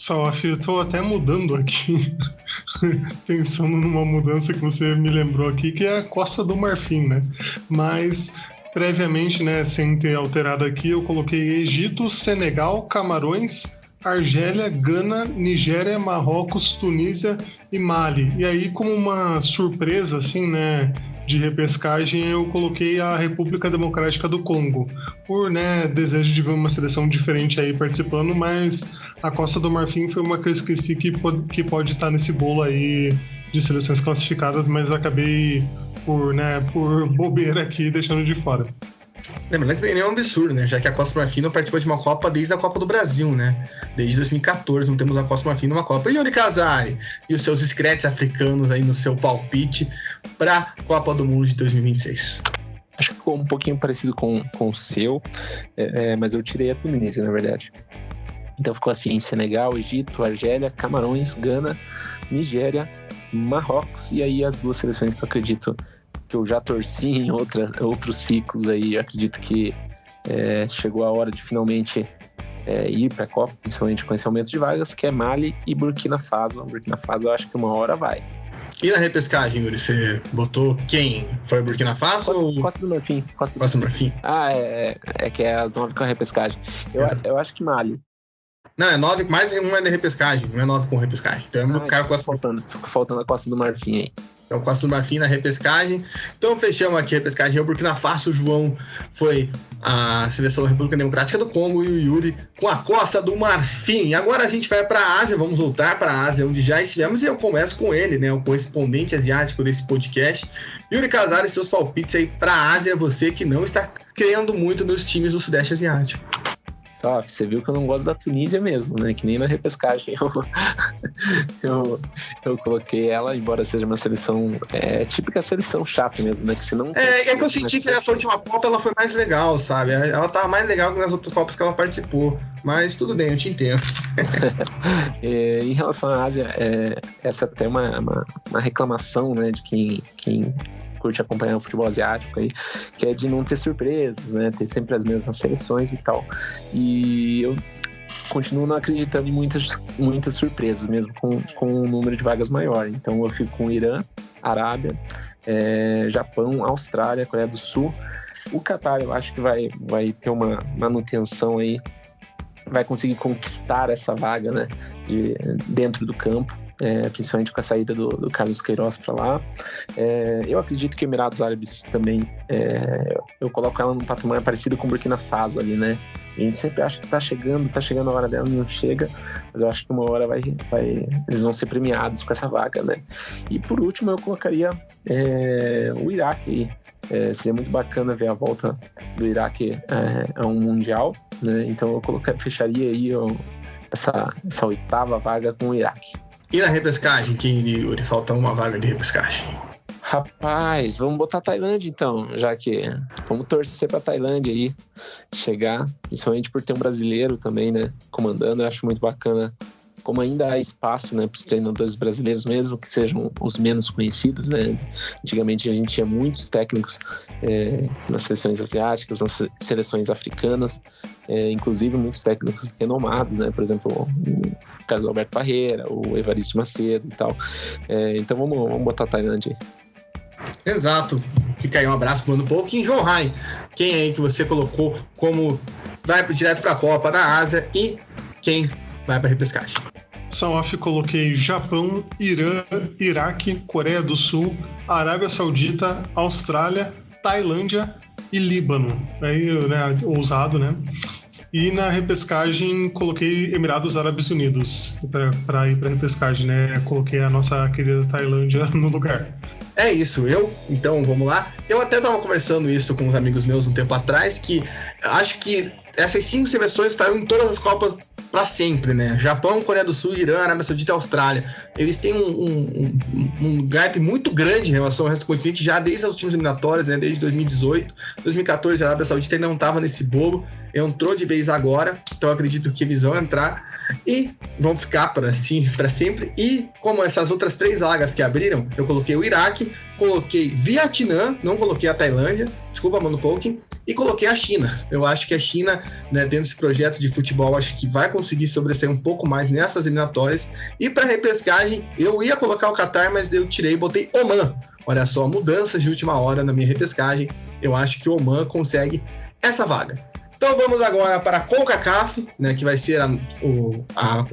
Salaf, eu tô até mudando aqui, pensando numa mudança que você me lembrou aqui, que é a Costa do Marfim, né? Mas, previamente, né, sem ter alterado aqui, eu coloquei Egito, Senegal, Camarões, Argélia, Gana, Nigéria, Marrocos, Tunísia e Mali. E aí, como uma surpresa, assim, né, de repescagem, eu coloquei a República Democrática do Congo, por, né, desejo de ver uma seleção diferente aí participando, mas a Costa do Marfim foi uma que eu esqueci que pode estar nesse bolo aí de seleções classificadas, mas acabei por bobeira aqui deixando de fora.
Lembrando que nem é um absurdo, né? Já que a Costa do Marfim não participou de uma Copa desde a Copa do Brasil, né? Desde 2014 não temos a Costa do Marfim numa Copa. E Yuri Casale e os seus scratches africanos aí no seu palpite para a Copa do Mundo de 2026.
Acho que ficou um pouquinho parecido com o seu, mas eu tirei a Tunísia, na verdade. Então ficou assim: Senegal, Egito, Argélia, Camarões, Gana, Nigéria, Marrocos, e aí as duas seleções que eu acredito que eu já torci em outros ciclos aí. Eu acredito que chegou a hora de finalmente ir para a Copa, principalmente com esse aumento de vagas, que é Mali e Burkina Faso. Burkina Faso eu acho que uma hora vai.
E na repescagem, Yuri, você botou quem? Foi Burkina Faso?
Costa do Marfim.
Costa do Marfim.
É que é as 9 com a repescagem. Eu acho que Mali.
Não, é 9, mais um é de repescagem, não é 9 com repescagem. Então é cara com
faltando a Costa do Marfim aí.
É o Costa do Marfim na repescagem. Então fechamos aqui a repescagem. O Burkina Faso, o João foi a seleção da República Democrática do Congo e o Yuri com a Costa do Marfim. Agora a gente vai para a Ásia, vamos voltar para a Ásia, onde já estivemos, e eu começo com ele, né, o correspondente asiático desse podcast. Yuri Casares, seus palpites aí para a Ásia, você que não está crendo muito nos times do Sudeste Asiático.
Só, você viu que eu não gosto da Tunísia mesmo, né? Que nem na repescagem eu coloquei ela, embora seja uma seleção típica seleção chata mesmo, né? Que você não
é que eu senti que nessa última Copa ela foi mais legal, sabe? Ela tava mais legal que nas outras Copas que ela participou. Mas tudo bem, eu te entendo.
Em relação à Ásia, essa é até uma reclamação, né? De quem curte acompanhar o futebol asiático aí, que é de não ter surpresas, né? Ter sempre as mesmas seleções e tal. E eu continuo não acreditando em muitas surpresas, mesmo com um número de vagas maior. Então eu fico com Irã, Arábia, Japão, Austrália, Coreia do Sul. O Catar eu acho que vai ter uma manutenção aí, vai conseguir conquistar essa vaga, né? Dentro do campo. Principalmente com a saída do Carlos Queiroz para lá. Eu acredito que Emirados Árabes também, eu coloco ela num patamar parecido com Burkina Faso ali, né? A gente sempre acha que tá chegando a hora dela, não chega, mas eu acho que uma hora eles vão ser premiados com essa vaga, né? E por último eu colocaria o Iraque aí. Seria muito bacana ver a volta do Iraque a um Mundial, né? Então eu fecharia aí essa 8ª vaga com o Iraque.
E na repescagem, quem iria, Yuri? Falta uma vaga de repescagem.
Rapaz, vamos botar a Tailândia então, já que vamos torcer pra Tailândia aí chegar, principalmente por ter um brasileiro também, né, comandando. Eu acho muito bacana como ainda há espaço, né, para os treinadores brasileiros, mesmo que sejam os menos conhecidos, né. Antigamente a gente tinha muitos técnicos nas seleções asiáticas, nas seleções africanas, inclusive muitos técnicos renomados, né, por exemplo, o Carlos Alberto Parreira, o Evaristo Macedo e tal. Então vamos botar a Tailândia aí.
Exato. Fica aí um abraço pro Mano Pouquinho. João Rai, quem aí que você colocou como vai direto para a Copa da Ásia e quem vai para repescagem?
São-off, coloquei Japão, Irã, Iraque, Coreia do Sul, Arábia Saudita, Austrália, Tailândia e Líbano. Aí, né, ousado, né? E na repescagem coloquei Emirados Árabes Unidos para ir para repescagem, né? Coloquei a nossa querida Tailândia no lugar.
É isso, então vamos lá. Eu até estava conversando isso com uns amigos meus um tempo atrás, que acho que essas 5 seleções estarão em todas as Copas para sempre, né? Japão, Coreia do Sul, Irã, Arábia Saudita e Austrália. Eles têm um gap muito grande em relação ao resto do continente, já desde as últimas eliminatórias, né? Desde 2018. 2014, a Arábia Saudita ainda não estava nesse bolo. Entrou de vez agora, então eu acredito que eles vão entrar e vão ficar para sempre. E como essas outras 3 vagas que abriram, eu coloquei o Iraque, coloquei Vietnã, não coloquei a Tailândia, desculpa, Mano Pouquinho, e coloquei a China. Eu acho que a China, né, dentro desse projeto de futebol, acho que vai conseguir sobressair um pouco mais nessas eliminatórias. E para repescagem, eu ia colocar o Catar, mas eu tirei e botei Oman. Olha só, mudanças de última hora na minha repescagem. Eu acho que o Oman consegue essa vaga. Então vamos agora para a CONCACAF, né, que vai ser o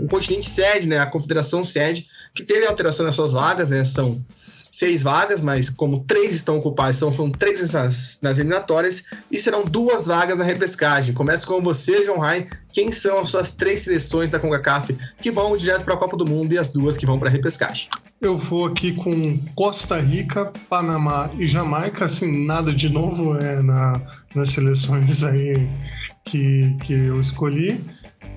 continente sede, né, a confederação sede, que teve alteração nas suas vagas, né, são 6 vagas, mas como 3 estão ocupadas, então são 3 nas eliminatórias e serão 2 vagas na repescagem. Começo com você, João Rai. Quem são as suas 3 seleções da CONCACAF que vão direto para a Copa do Mundo e as 2 que vão para a repescagem?
Eu vou aqui com Costa Rica, Panamá e Jamaica, assim, nada de novo nas seleções aí que eu escolhi.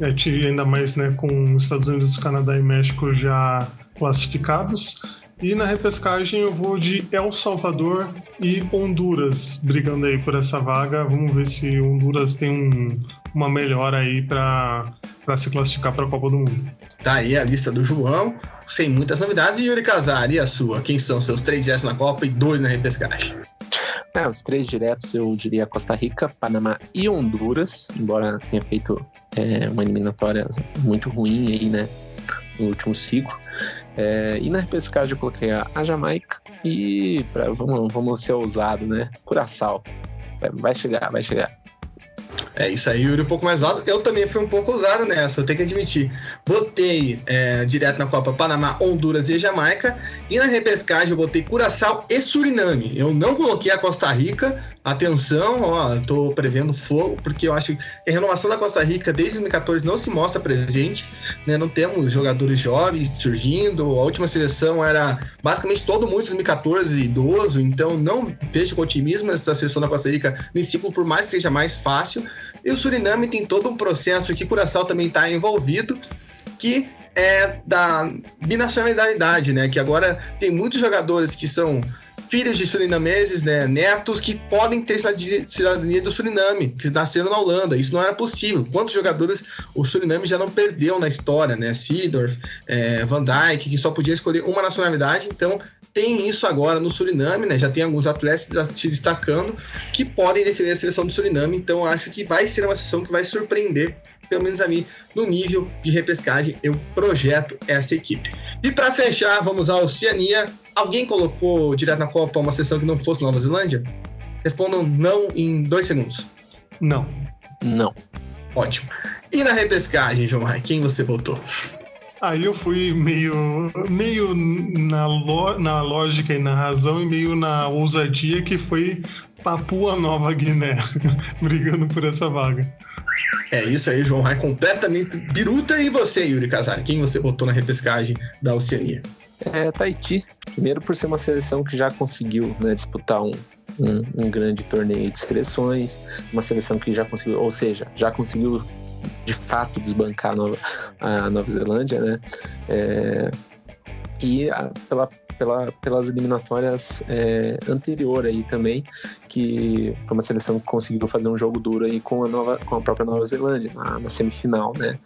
Ainda mais, né, com Estados Unidos, Canadá e México já classificados. E na repescagem eu vou de El Salvador e Honduras brigando aí por essa vaga. Vamos ver se Honduras tem uma melhora aí para se classificar para a Copa do Mundo.
Tá aí a lista do João, sem muitas novidades. E Yuri Casar, e a sua? Quem são seus 3 diretos na Copa e 2 na repescagem?
Os 3 diretos eu diria Costa Rica, Panamá e Honduras, embora tenha feito uma eliminatória muito ruim aí, né, no último ciclo. E na repescagem eu coloquei a Jamaica e vamos ser ousados, né? Curaçao. Vai chegar.
É isso aí, Yuri, um pouco mais ousado. Eu também fui um pouco ousado nessa, eu tenho que admitir. Botei direto na Copa Panamá, Honduras e Jamaica. E na repescagem eu botei Curaçao e Suriname. Eu não coloquei a Costa Rica. Atenção, ó, eu tô prevendo fogo, porque eu acho que a renovação da Costa Rica desde 2014 não se mostra presente, né? Não temos jogadores jovens surgindo. A última seleção era basicamente todo mundo de 2014 idoso, então não vejo com otimismo essa seleção da Costa Rica nesse ciclo, por mais que seja mais fácil. E o Suriname tem todo um processo que o Curaçao também está envolvido, que é da binacionalidade, né? Que agora tem muitos jogadores que são filhos de surinameses, né, netos, que podem ter cidadania do Suriname, que nasceram na Holanda. Isso não era possível. Quantos jogadores o Suriname já não perdeu na história, né? Seedorf, Van Dijk, que só podia escolher uma nacionalidade. Então, tem isso agora no Suriname, né? Já tem alguns atletas se destacando que podem defender a seleção do Suriname. Então, acho que vai ser uma seleção que vai surpreender, pelo menos a mim, no nível de repescagem. Eu projeto essa equipe. E para fechar, vamos à Oceania. Alguém colocou direto na Copa uma seleção que não fosse Nova Zelândia? Respondam não em 2 segundos.
Não.
Ótimo. E na repescagem, João Rai, quem você botou?
Aí eu fui meio na lógica e na razão e meio na ousadia, que foi Papua Nova Guiné, brigando por essa vaga.
É isso aí, João Rai, completamente biruta. E você, Yuri Casari, quem você botou na repescagem da Oceania?
Tahiti. Primeiro por ser uma seleção que já conseguiu, né, disputar um grande torneio de seleções, uma seleção que já conseguiu, ou seja, já conseguiu de fato desbancar a Nova Zelândia, né? E pelas eliminatórias anterior aí também, que foi uma seleção que conseguiu fazer um jogo duro aí com a própria Nova Zelândia na semifinal, né,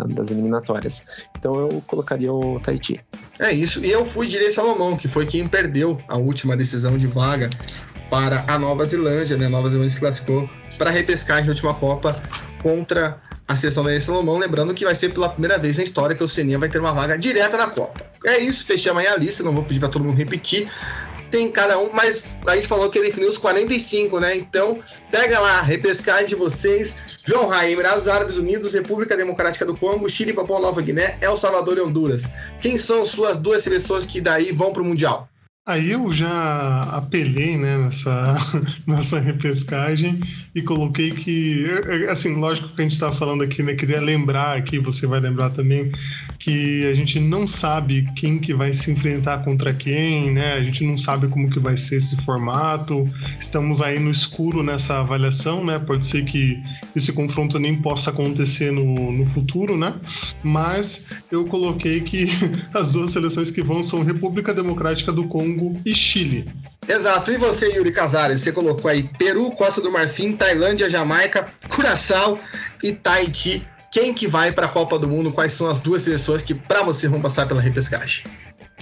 das eliminatórias. Então eu colocaria o Tahiti.
É isso, e eu fui de Ilha Salomão, que foi quem perdeu a última decisão de vaga para a Nova Zelândia, né? A Nova Zelândia se classificou para a repescagem da última Copa contra a seleção da Ilha Salomão, lembrando que vai ser pela primeira vez na história que o Oceania vai ter uma vaga direta na Copa. É isso, fechei amanhã a lista, não vou pedir para todo mundo repetir, tem cada um, mas a gente falou que ele definiu os 45, né? Então, pega lá, repescagem de vocês: João Rai, Emirados Árabes Unidos, República Democrática do Congo, Chile, Papua Nova Guiné, El Salvador e Honduras. Quem são suas 2 seleções que daí vão para o Mundial?
Aí eu já apelei, né, nessa repescagem e coloquei que, assim, lógico que a gente estava falando aqui, né, queria lembrar aqui, você vai lembrar também, que a gente não sabe quem que vai se enfrentar contra quem, né, a gente não sabe como que vai ser esse formato, estamos aí no escuro nessa avaliação, né, pode ser que esse confronto nem possa acontecer no futuro, né, mas eu coloquei que as 2 seleções que vão são República Democrática do Congo e Chile.
Exato. E você, Yuri Casares, você colocou aí Peru, Costa do Marfim, Tailândia, Jamaica, Curaçao e Tahiti. Quem que vai para a Copa do Mundo? Quais são as 2 seleções que para você vão passar pela repescagem?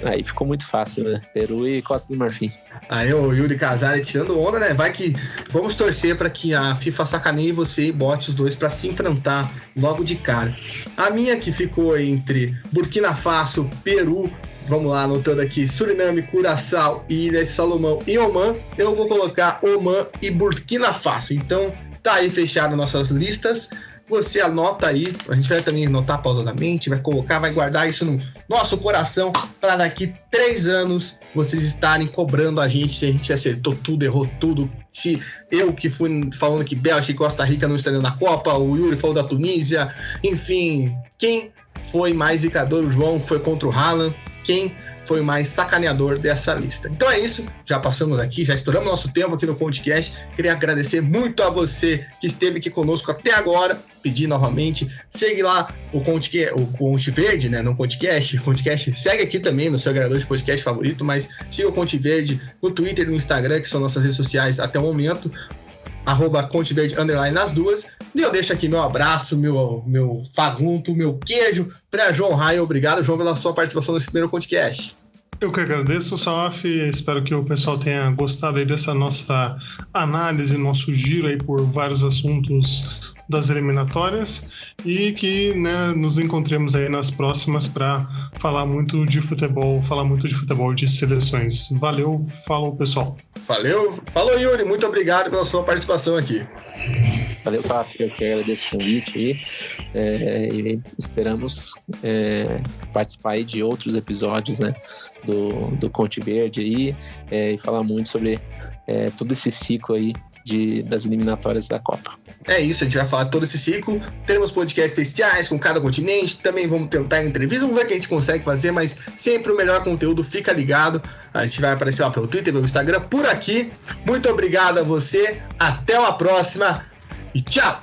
Aí ficou muito fácil, né? Peru e Costa do Marfim.
Aí o Yuri Casares tirando onda, né? Vai que vamos torcer para que a FIFA sacaneie você e bote os 2 para se enfrentar logo de cara. A minha que ficou entre Burkina Faso, Peru, vamos lá, anotando aqui, Suriname, Curaçao e Ilhas Salomão e Omã, eu vou colocar Omã e Burkina Faso. Então, tá aí fechado nossas listas. Você anota aí, a gente vai também anotar pausadamente, vai colocar, vai guardar isso no nosso coração para daqui 3 anos vocês estarem cobrando a gente se a gente acertou tudo, errou tudo. Se eu que fui falando que Bélgica e Costa Rica não estariam na Copa, o Yuri falou da Tunísia, enfim, quem foi mais zicador? O João foi contra o Haaland. Quem foi o mais sacaneador dessa lista? Então é isso, já passamos aqui, já estouramos nosso tempo aqui no Contcast. Queria agradecer muito a você que esteve aqui conosco até agora. Pedir novamente, segue lá o Conte Verde, né? Não Contcast. Contcast segue aqui também no seu agregador de podcast favorito, mas siga o Conte Verde no Twitter e no Instagram, que são nossas redes sociais até o momento. @ConteVerde_ nas 2. E eu deixo aqui meu abraço, meu fagunto, meu queijo para João Rai. Obrigado, João, pela sua participação nesse primeiro podcast.
Eu que agradeço, Salaf. Espero que o pessoal tenha gostado aí dessa nossa análise, nosso giro aí por vários assuntos das eliminatórias e que, né, nos encontremos aí nas próximas para falar muito de futebol de seleções. Valeu, falou, pessoal.
Falou, Yuri, muito obrigado pela sua participação aqui.
Valeu, Saf, eu que agradeço o convite aí. E esperamos participar aí de outros episódios, né, do Conte Verde aí, e falar muito sobre todo esse ciclo aí das eliminatórias da Copa.
É isso, a gente vai falar todo esse ciclo. Teremos podcasts especiais com cada continente. Também vamos tentar entrevistas, vamos ver o que a gente consegue fazer, mas sempre o melhor conteúdo, fica ligado. A gente vai aparecer lá pelo Twitter, pelo Instagram, por aqui. Muito obrigado a você, até uma próxima e tchau!